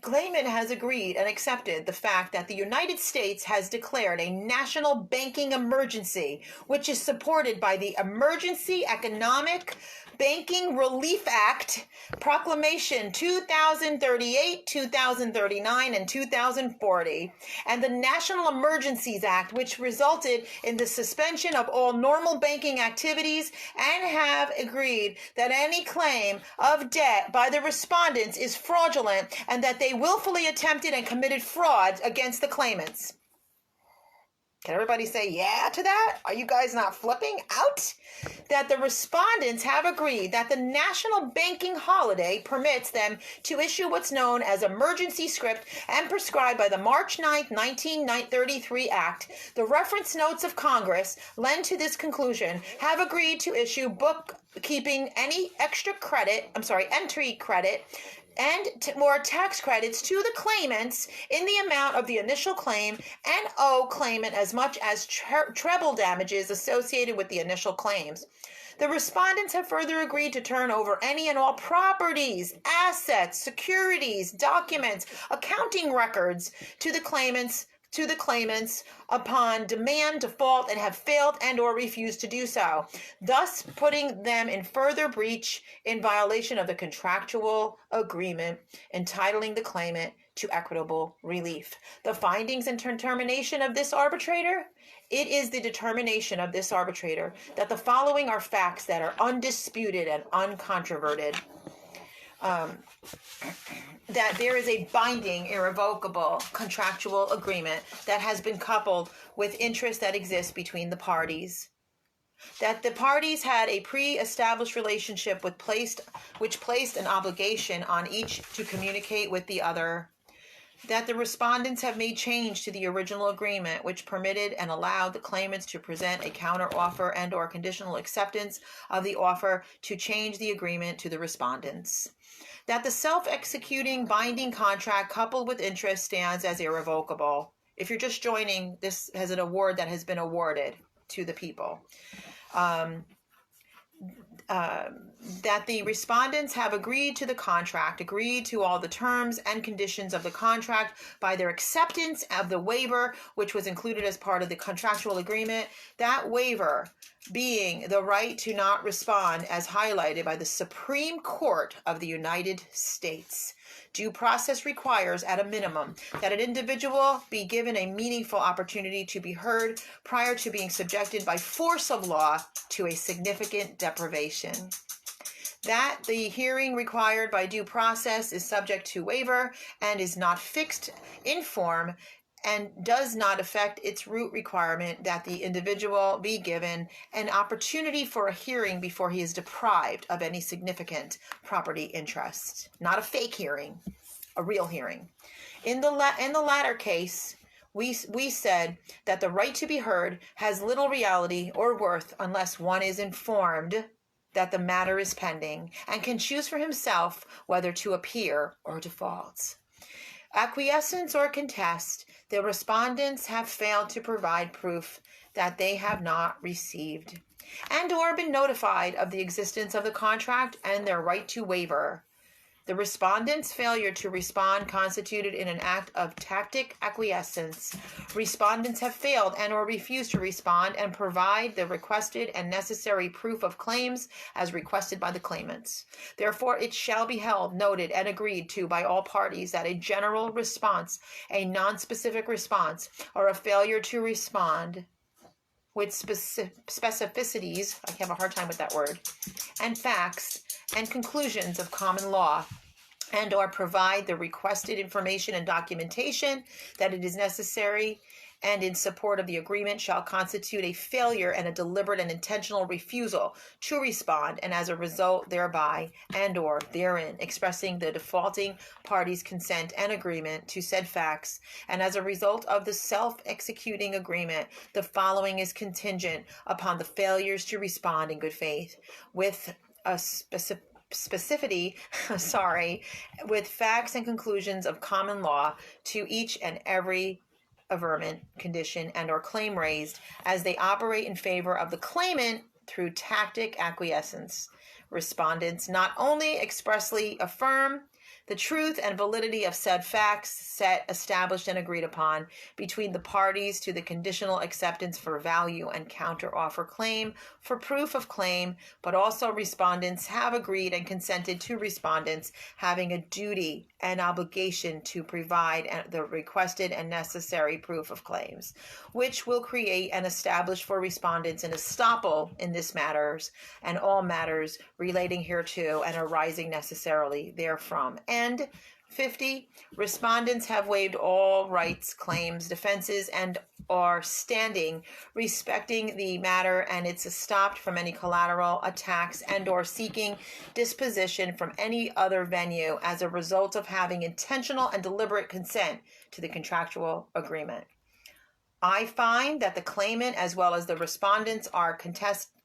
claimant has agreed and accepted the fact that the United States has declared a national banking emergency, which is supported by the Emergency Economic Banking Relief Act, Proclamation 2038, 2039, and 2040, and the National Emergencies Act, which resulted in the suspension of all normal banking activities, and have agreed that any claim of debt by the respondents is fraudulent, and that they willfully attempted and committed fraud against the claimants. Can everybody say yeah to that? Are you guys not flipping out? That the respondents have agreed that the national banking holiday permits them to issue what's known as emergency script, and prescribed by the March 9th, 1933 Act. The reference notes of Congress lend to this conclusion, have agreed to issue bookkeeping any entry credit, and more tax credits to the claimants in the amount of the initial claim, and owe claimant as much as treble damages associated with the initial claims. The respondents have further agreed to turn over any and all properties, assets, securities, documents, accounting records to the claimants to the claimants upon demand, default, and have failed and or refused to do so, thus putting them in further breach in violation of the contractual agreement, entitling the claimant to equitable relief. The findings and determination of this arbitrator, it is the determination of this arbitrator that the following are facts that are undisputed and uncontroverted. That there is a binding, irrevocable contractual agreement that has been coupled with interest that exists between the parties. That the parties had a pre-established relationship which placed an obligation on each to communicate with the other. That the respondents have made change to the original agreement, which permitted and allowed the claimants to present a counteroffer and or conditional acceptance of the offer to change the agreement to the respondents. That the self-executing binding contract coupled with interest stands as irrevocable. If you're just joining, this has an award that has been awarded to the people. That the respondents have agreed to the contract, agreed to all the terms and conditions of the contract by their acceptance of the waiver, which was included as part of the contractual agreement. That waiver being the right to not respond as highlighted by the Supreme Court of the United States. Due process requires, at a minimum, that an individual be given a meaningful opportunity to be heard prior to being subjected by force of law to a significant deprivation. That the hearing required by due process is subject to waiver and is not fixed in form and does not affect its root requirement that the individual be given an opportunity for a hearing before he is deprived of any significant property interest. Not a fake hearing, a real hearing. In the latter case, we said that the right to be heard has little reality or worth unless one is informed that the matter is pending and can choose for himself whether to appear or default. Acquiescence or contest, the respondents have failed to provide proof that they have not received and or been notified of the existence of the contract and their right to waiver. The respondent's failure to respond constituted in an act of tacit acquiescence. Respondents have failed and or refused to respond and provide the requested and necessary proof of claims as requested by the claimants. Therefore, it shall be held, noted, and agreed to by all parties that a general response, a non-specific response, or a failure to respond with specificities, I have a hard time with that word, and facts and conclusions of common law, and or provide the requested information and documentation that it is necessary and in support of the agreement shall constitute a failure and a deliberate and intentional refusal to respond, and as a result thereby and or therein expressing the defaulting party's consent and agreement to said facts, and as a result of the self-executing agreement, the following is contingent upon the failures to respond in good faith with a specificity, with facts and conclusions of common law to each and every averment, condition, and or claim raised as they operate in favor of the claimant through tacit acquiescence. Respondents not only expressly affirm the truth and validity of said facts set, established, and agreed upon between the parties to the conditional acceptance for value and counteroffer claim for proof of claim, but also respondents have agreed and consented to respondents having a duty and obligation to provide the requested and necessary proof of claims, which will create and establish for respondents an estoppel in this matters and all matters relating hereto and arising necessarily therefrom. And 50, respondents have waived all rights, claims, defenses, and are standing respecting the matter, and it's stopped from any collateral attacks and or seeking disposition from any other venue as a result of having intentional and deliberate consent to the contractual agreement. I find that the claimant as well as the respondents are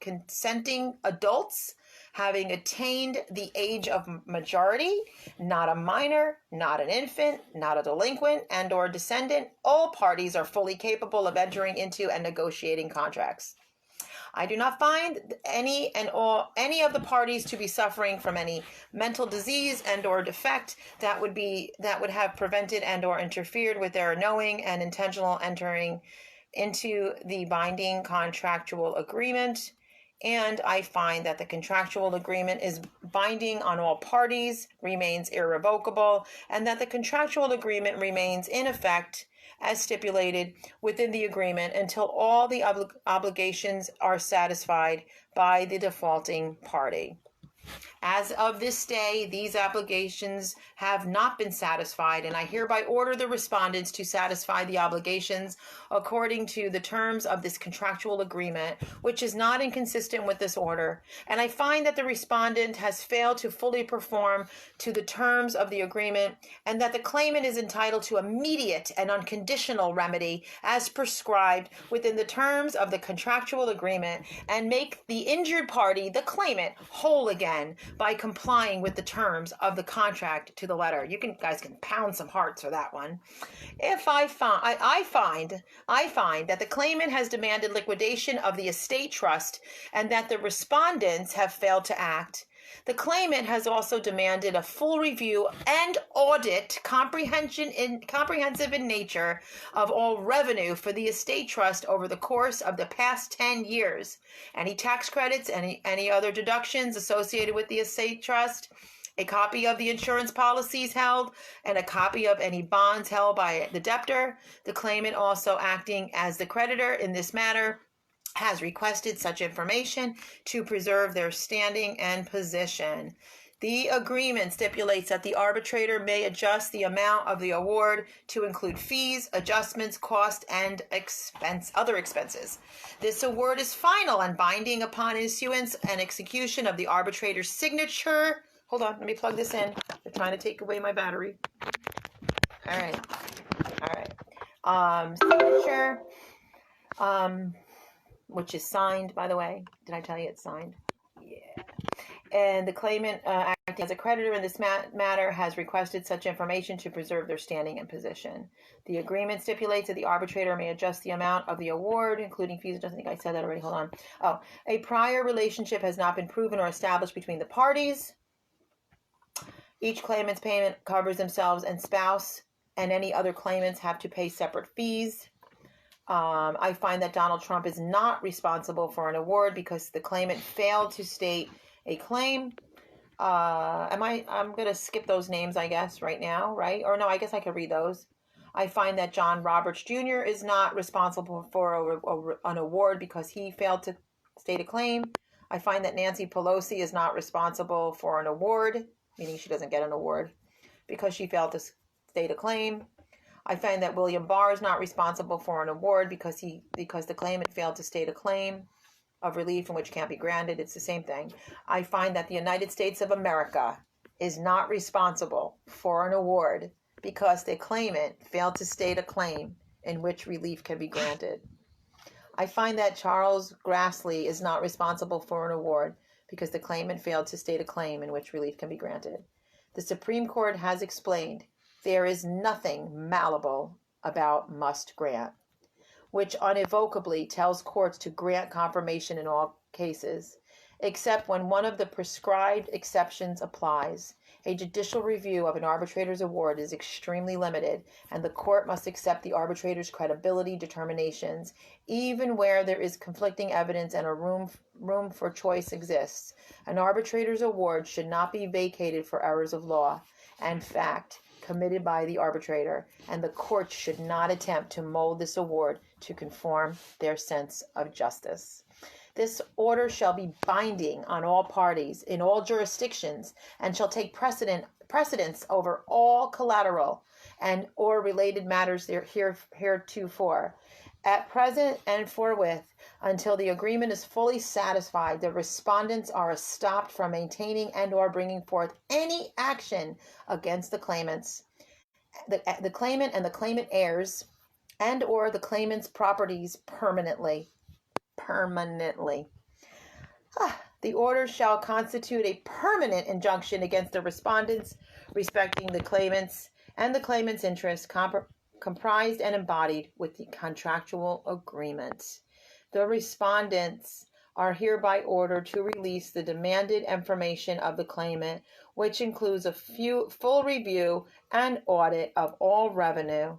consenting adults having attained the age of majority, not a minor, not an infant, not a delinquent, and or descendant. All parties are fully capable of entering into and negotiating contracts. I do not find any of the parties to be suffering from any mental disease and or defect that would have prevented and or interfered with their knowing and intentional entering into the binding contractual agreement. And I find that the contractual agreement is binding on all parties, remains irrevocable, and that the contractual agreement remains in effect as stipulated within the agreement until all the obligations are satisfied by the defaulting party. As of this day, these obligations have not been satisfied, and I hereby order the respondents to satisfy the obligations according to the terms of this contractual agreement, which is not inconsistent with this order. And I find that the respondent has failed to fully perform to the terms of the agreement, and that the claimant is entitled to immediate and unconditional remedy as prescribed within the terms of the contractual agreement, and make the injured party, the claimant, whole again by complying with the terms of the contract to the letter. You guys can pound some hearts for that one. If I find that the claimant has demanded liquidation of the estate trust and that the respondents have failed to act, the claimant has also demanded a full review and audit, comprehensive in nature, of all revenue for the estate trust over the course of the past 10 years. Any tax credits, any other deductions associated with the estate trust, a copy of the insurance policies held, and a copy of any bonds held by the debtor. The claimant, also acting as the creditor in this matter, has requested such information to preserve their standing and position. The agreement stipulates that the arbitrator may adjust the amount of the award to include fees, adjustments, cost, and other expenses. This award is final and binding upon issuance and execution of the arbitrator's signature. Hold on, let me plug this in. They're trying to take away my battery. All right. Signature. Which is signed, by the way. Did I tell you it's signed? Yeah. And the claimant, acting as a creditor in this matter, has requested such information to preserve their standing and position. The agreement stipulates that the arbitrator may adjust the amount of the award, including fees. I don't think I said that already. Hold on. Oh, a prior relationship has not been proven or established between the parties. Each claimant's payment covers themselves and spouse, and any other claimants have to pay separate fees. I find that Donald Trump is not responsible for an award because the claimant failed to state a claim. I'm going to skip those names, I guess, right now, right? Or no, I guess I could read those. I find that John Roberts Jr. is not responsible for an award because he failed to state a claim. I find that Nancy Pelosi is not responsible for an award, meaning she doesn't get an award, because she failed to state a claim. I find that William Barr is not responsible for an award because the claimant failed to state a claim of relief in which can't be granted. It's the same thing. I find that the United States of America is not responsible for an award because the claimant failed to state a claim in which relief can be granted. I find that Charles Grassley is not responsible for an award because the claimant failed to state a claim in which relief can be granted. The Supreme Court has explained there is nothing malleable about must grant, which unevocably tells courts to grant confirmation in all cases, except when one of the prescribed exceptions applies. A judicial review of an arbitrator's award is extremely limited, and the court must accept the arbitrator's credibility determinations, even where there is conflicting evidence and a room for choice exists. An arbitrator's award should not be vacated for errors of law and fact committed by the arbitrator, and the court should not attempt to mold this award to conform their sense of justice. This order shall be binding on all parties in all jurisdictions and shall take precedence over all collateral and or related matters heretofore. At present and forthwith, until the agreement is fully satisfied, the respondents are stopped from maintaining and or bringing forth any action against the claimants, the claimant and the claimant heirs, and or the claimant's properties permanently. The order shall constitute a permanent injunction against the respondents respecting the claimants and the claimant's interests comprised and embodied with the contractual agreement. The respondents are hereby ordered to release the demanded information of the claimant, which includes a full review and audit of all revenue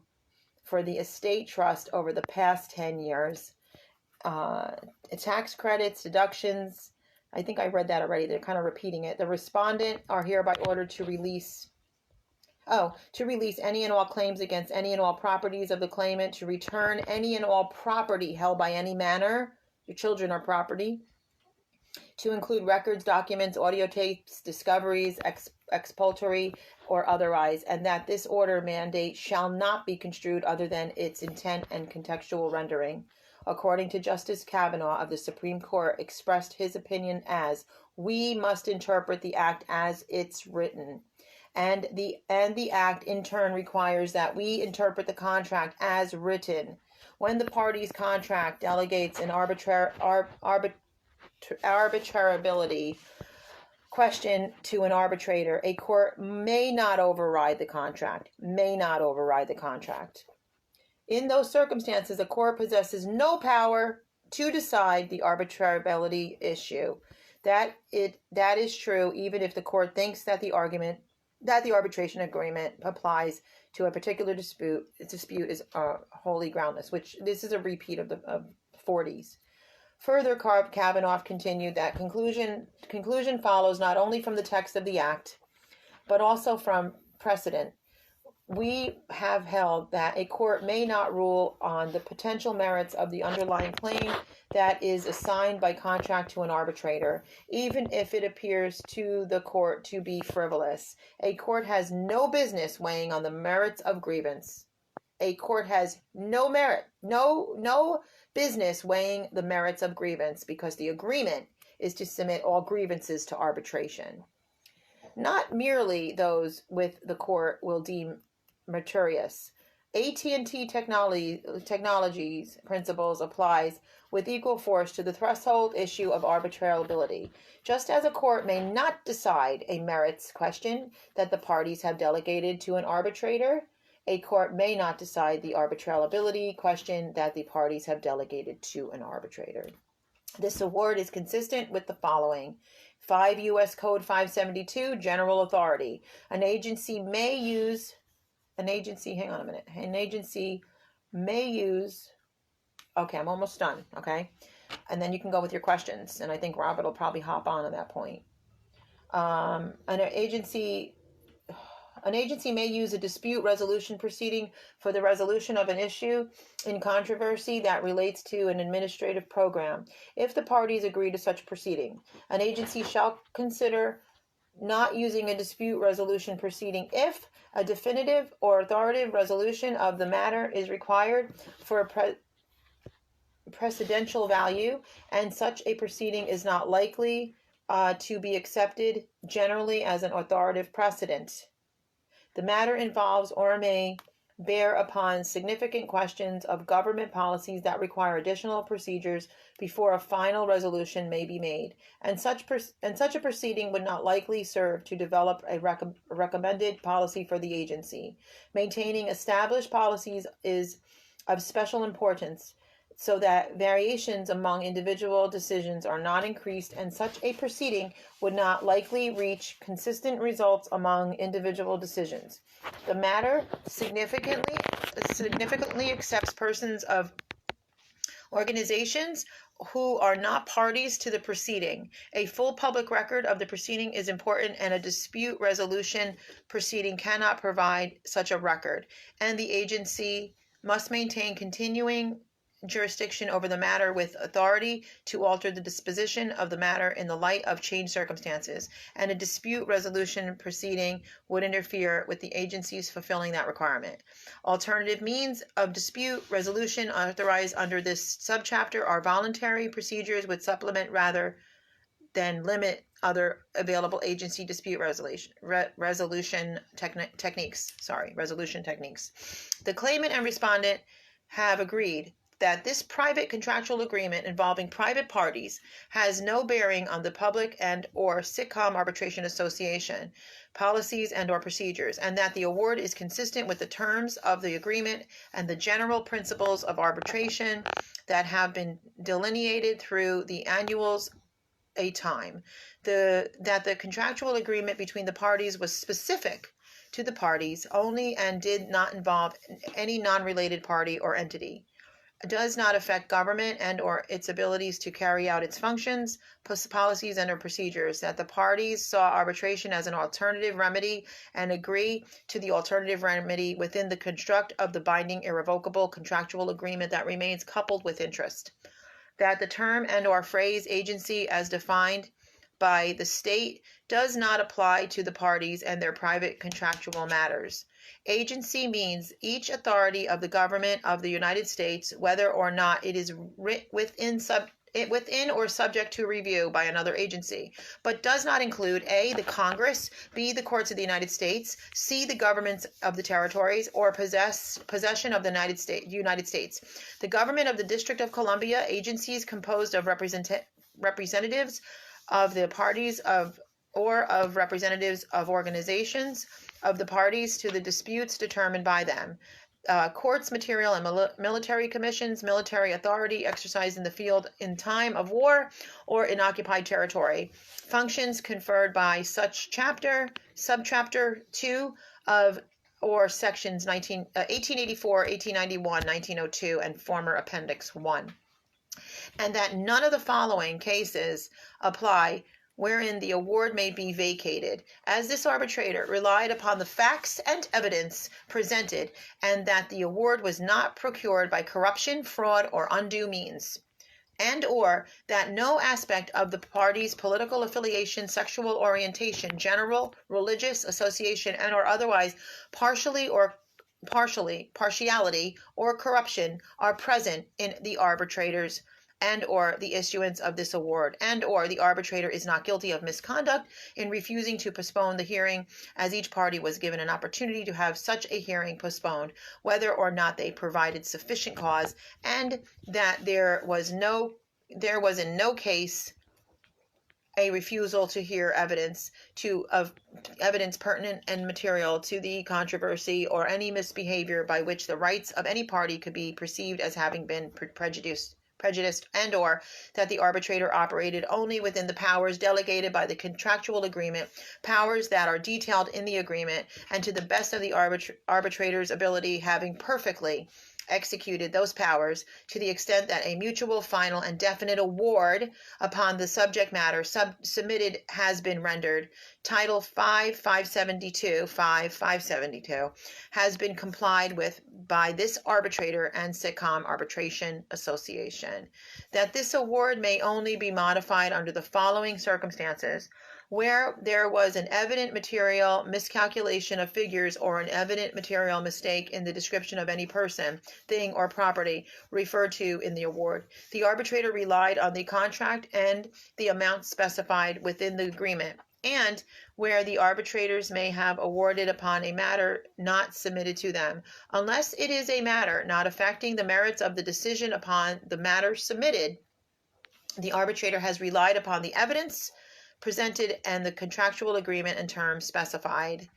for the estate trust over the past 10 years. Tax credits, deductions, I think I read that already. They're kind of repeating it. The respondent are hereby ordered to release any and all claims against any and all properties of the claimant, to return any and all property held by any manner. Your children are property. To include records, documents, audio tapes, discoveries, expulsory or otherwise, and that this order mandate shall not be construed other than its intent and contextual rendering. According to Justice Kavanaugh of the Supreme Court, expressed his opinion as, we must interpret the act as it's written. And the act in turn requires that we interpret the contract as written. When the parties' contract delegates an arbitrability question to an arbitrator, a court may not override the contract. In those circumstances, a court possesses no power to decide the arbitrability issue. That is true even if the court thinks that the arbitration agreement applies to a particular dispute. Its dispute is wholly groundless, which this is a repeat of the 40s. Further, Kavanaugh continued that conclusion follows not only from the text of the act, but also from precedent. We have held that a court may not rule on the potential merits of the underlying claim that is assigned by contract to an arbitrator, even if it appears to the court to be frivolous. A court has no business weighing on the merits of grievance. A court has no business weighing the merits of grievance, because the agreement is to submit all grievances to arbitration. Not merely those with the court will deem meritorious. AT&T Technologies principles applies with equal force to the threshold issue of arbitrability. Just as a court may not decide a merits question that the parties have delegated to an arbitrator, a court may not decide the arbitrability question that the parties have delegated to an arbitrator. This award is consistent with the following. 5 U.S. Code 572, General Authority. An agency may use, okay, I'm almost done, okay? And then you can go with your questions, and I think Robert will probably hop on at that point. An agency may use a dispute resolution proceeding for the resolution of an issue in controversy that relates to an administrative program. If the parties agree to such proceeding, an agency shall consider not using a dispute resolution proceeding if a definitive or authoritative resolution of the matter is required for a precedential value, and such a proceeding is not likely to be accepted generally as an authoritative precedent. The matter involves or may bear upon significant questions of government policies that require additional procedures before a final resolution may be made, and such a proceeding would not likely serve to develop a recommended policy for the agency. Maintaining established policies is of special importance, so that variations among individual decisions are not increased, and such a proceeding would not likely reach consistent results among individual decisions. The matter significantly accepts persons of organizations who are not parties to the proceeding. A full public record of the proceeding is important, and a dispute resolution proceeding cannot provide such a record, and the agency must maintain continuing jurisdiction over the matter with authority to alter the disposition of the matter in the light of changed circumstances, and a dispute resolution proceeding would interfere with the agency's fulfilling that requirement. Alternative means of dispute resolution authorized under this subchapter are voluntary procedures which supplement rather than limit other available agency dispute resolution techniques. The claimant and respondent have agreed that this private contractual agreement involving private parties has no bearing on the public and or sitcom arbitration association policies and or procedures, and that the award is consistent with the terms of the agreement and the general principles of arbitration that have been delineated through the annuals a time. That the contractual agreement between the parties was specific to the parties only and did not involve any non-related party or entity. It does not affect government and or its abilities to carry out its functions, policies, and or procedures. That the parties saw arbitration as an alternative remedy and agree to the alternative remedy within the construct of the binding irrevocable contractual agreement that remains coupled with interest. That the term and or phrase agency as defined by the state does not apply to the parties and their private contractual matters. Agency means each authority of the government of the United States, whether or not it is within or subject to review by another agency, but does not include A, the Congress, B, the courts of the United States, C, the governments of the territories, or possession of the United States. The government of the District of Columbia, agencies composed of representatives of the parties or of representatives of organizations of the parties to the disputes determined by them. Courts, material, and military commissions, military authority exercised in the field in time of war or in occupied territory. Functions conferred by such chapter, subchapter 2 of or sections 1884, 1891, 1902, and former appendix 1. And that none of the following cases apply wherein the award may be vacated, as this arbitrator relied upon the facts and evidence presented, and that the award was not procured by corruption, fraud, or undue means, and or that no aspect of the party's political affiliation, sexual orientation, general religious association, and or otherwise partiality or corruption are present in the arbitrator's and or the issuance of this award, and or the arbitrator is not guilty of misconduct in refusing to postpone the hearing, as each party was given an opportunity to have such a hearing postponed, whether or not they provided sufficient cause, and that there was in no case a refusal to hear evidence pertinent and material to the controversy, or any misbehavior by which the rights of any party could be perceived as having been prejudiced, and or that the arbitrator operated only within the powers delegated by the contractual agreement, powers that are detailed in the agreement, and to the best of the arbitrator's ability, having perfectly executed those powers to the extent that a mutual, final, and definite award upon the subject matter submitted has been rendered. Title 572 has been complied with by this arbitrator and Sitcom Arbitration Association. That this award may only be modified under the following circumstances: where there was an evident material miscalculation of figures or an evident material mistake in the description of any person, thing, or property referred to in the award. The arbitrator relied on the contract and the amount specified within the agreement, and where the arbitrators may have awarded upon a matter not submitted to them, unless it is a matter not affecting the merits of the decision upon the matter submitted, the arbitrator has relied upon the evidence presented and the contractual agreement and terms specified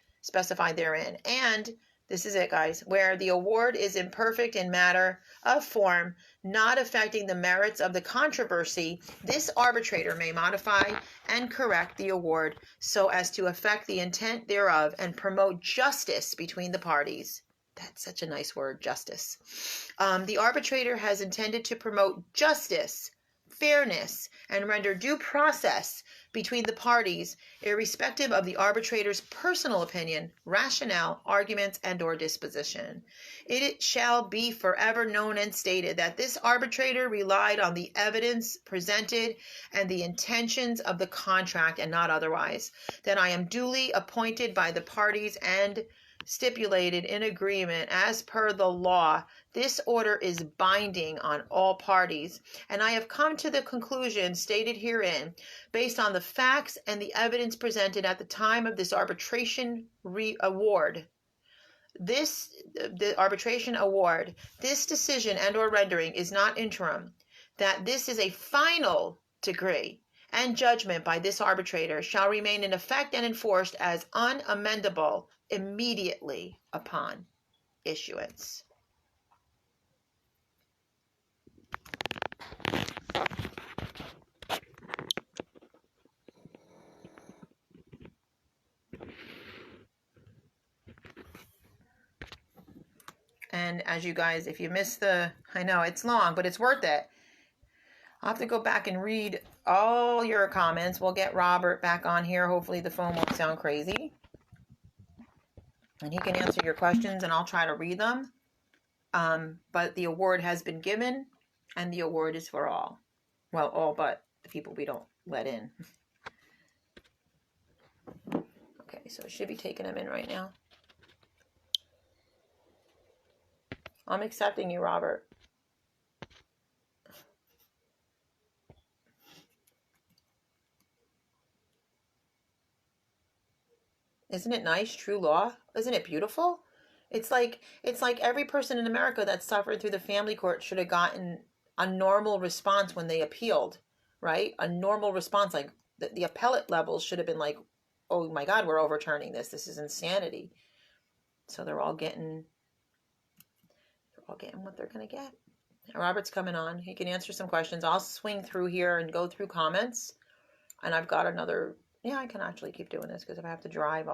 therein. And this is it, guys, where the award is imperfect in matter of form, not affecting the merits of the controversy, this arbitrator may modify and correct the award so as to affect the intent thereof and promote justice between the parties. That's such a nice word, justice. The arbitrator has intended to promote justice, fairness, and render due process between the parties, irrespective of the arbitrator's personal opinion, rationale, arguments, and or disposition. It shall be forever known and stated that this arbitrator relied on the evidence presented and the intentions of the contract and not otherwise. That I am duly appointed by the parties and stipulated in agreement as per the law. This order is binding on all parties, and I have come to the conclusion stated herein, based on the facts and the evidence presented at the time of this arbitration award, the arbitration award, this decision and or rendering is not interim, that this is a final decree and judgment by this arbitrator shall remain in effect and enforced as unamendable immediately upon issuance. And as you guys, if you missed I know it's long, but it's worth it. I'll have to go back and read all your comments. We'll get Robert back on here. Hopefully the phone won't sound crazy. And he can answer your questions and I'll try to read them. But the award has been given and the award is for all. Well, all but the people we don't let in. Okay, so it should be taking them in right now. I'm accepting you, Robert. Isn't it nice? True law? Isn't it beautiful? It's like every person in America that suffered through the family court should have gotten a normal response when they appealed, right? A normal response, like the appellate levels should have been like, oh my God, we're overturning this. This is insanity. So they're all getting what they're going to get. Robert's coming on. He can answer some questions. I'll swing through here and go through comments. And I've got another, yeah, I can actually keep doing this because if I have to drive,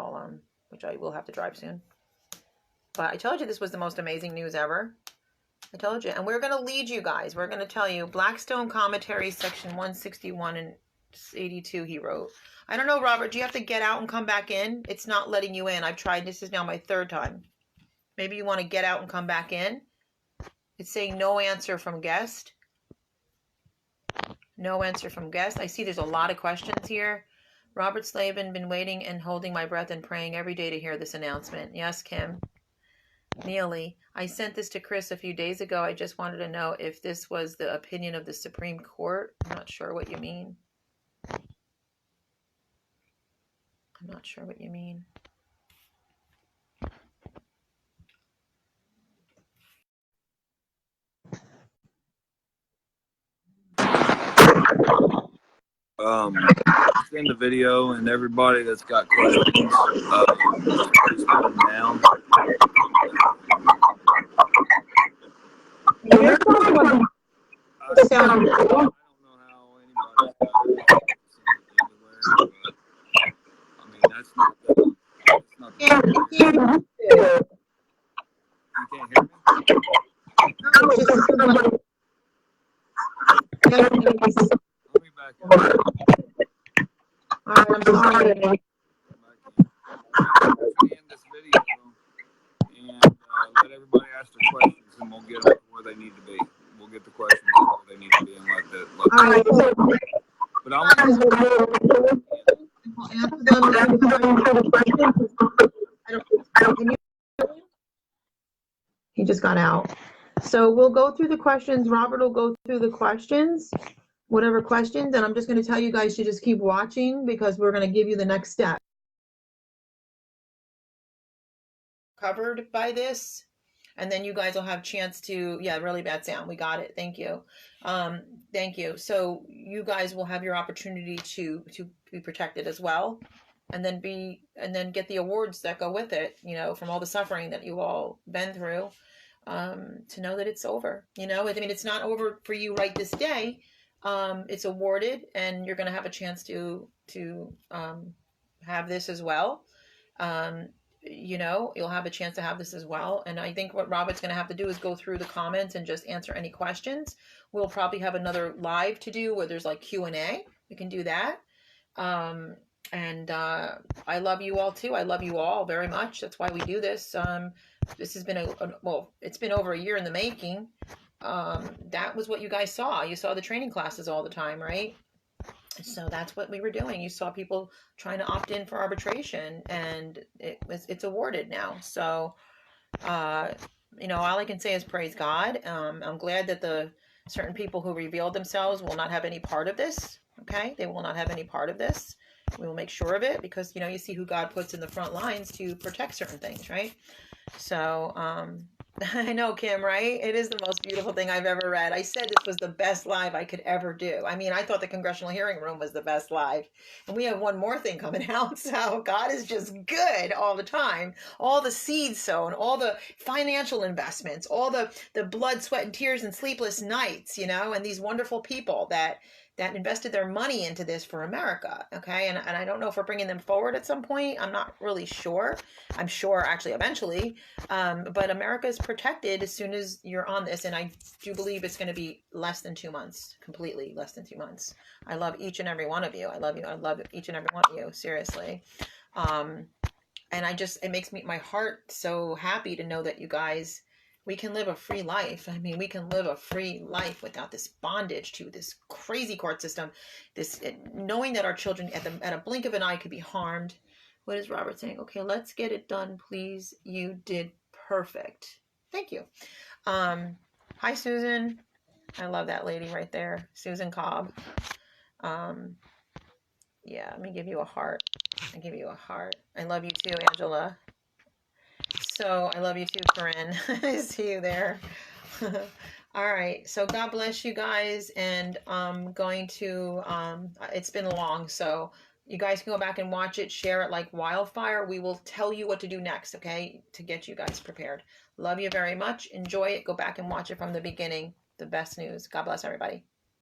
which I will have to drive soon. But I told you this was the most amazing news ever. I told you. And we're going to lead you guys. We're going to tell you Blackstone Commentary, section 161 and 82 he wrote. I don't know, Robert, do you have to get out and come back in? It's not letting you in. I've tried. This is now my third time. Maybe you want to get out and come back in. It's saying no answer from guest. No answer from guest. I see there's a lot of questions here. Robert Slavin, been waiting and holding my breath and praying every day to hear this announcement. Yes, Kim. Neely, I sent this to Chris a few days ago. I just wanted to know if this was the opinion of the Supreme Court. I'm not sure what you mean. I'm not sure what you mean. Send the video and everybody that's got questions, please put them down. I don't know how anybody's got it anywhere, but I mean that's not the you can't hear me? Let me back up. All right, I'm sorry. End this video and let everybody ask their questions, and we'll get them where they need to be. We'll get the questions where they need to be, and like that. But I'm He just got out. So we'll go through the questions. Robert will go through the questions, whatever questions, and I'm just going to tell you guys to just keep watching because we're going to give you the next step. Covered by this, and then you guys will have a chance to, yeah, really bad sound. We got it. Thank you. Thank you. So you guys will have your opportunity to be protected as well, and then get the awards that go with it, you know, from all the suffering that you all been through, to know that it's over. You know, I mean, it's not over for you right this day. It's awarded, and you're going to have a chance to have this as well. You know, you'll have a chance to have this as well. And I think what Robert's going to have to do is go through the comments and just answer any questions. We'll probably have another live to do where there's like Q&A. We can do that. I love you all too. I love you all very much. That's why we do this. This has been it's been over a year in the making. That was what you guys saw. You saw the training classes all the time, right? So that's what we were doing. You saw people trying to opt in for arbitration, and it's awarded now. So, you know, all I can say is praise God. I'm glad that the certain people who revealed themselves will not have any part of this. Okay, they will not have any part of this. We will make sure of it because, you know, you see who God puts in the front lines to protect certain things, right? So, I know, Kim, right? It is the most beautiful thing I've ever read. I said this was the best live I could ever do. I mean, I thought the congressional hearing room was the best live. And we have one more thing coming out. So God is just good all the time. All the seeds sown, all the financial investments, all the blood, sweat, and tears and sleepless nights, you know, and these wonderful people that invested their money into this for America. Okay. And I don't know if we're bringing them forward at some point. I'm not really sure. I'm sure actually eventually. But America is protected as soon as you're on this. And I do believe it's going to be less than 2 months, completely less than 2 months. I love each and every one of you. I love you. I love each and every one of you. Seriously. And it makes my heart so happy to know that you guys, we can live a free life. I mean, we can live a free life without this bondage to this crazy court system, knowing that our children at a blink of an eye could be harmed. What is Robert saying? Okay, let's get it done, please. You did perfect. Thank you. Hi, Susan. I love that lady right there, Susan Cobb. Yeah, let me give you a heart. I give you a heart. I love you too, Angela. So I love you too, Corinne. I see you there. All right. So God bless you guys. And I'm going to, it's been long. So you guys can go back and watch it, share it like wildfire. We will tell you what to do next, okay, to get you guys prepared. Love you very much. Enjoy it. Go back and watch it from the beginning. The best news. God bless everybody.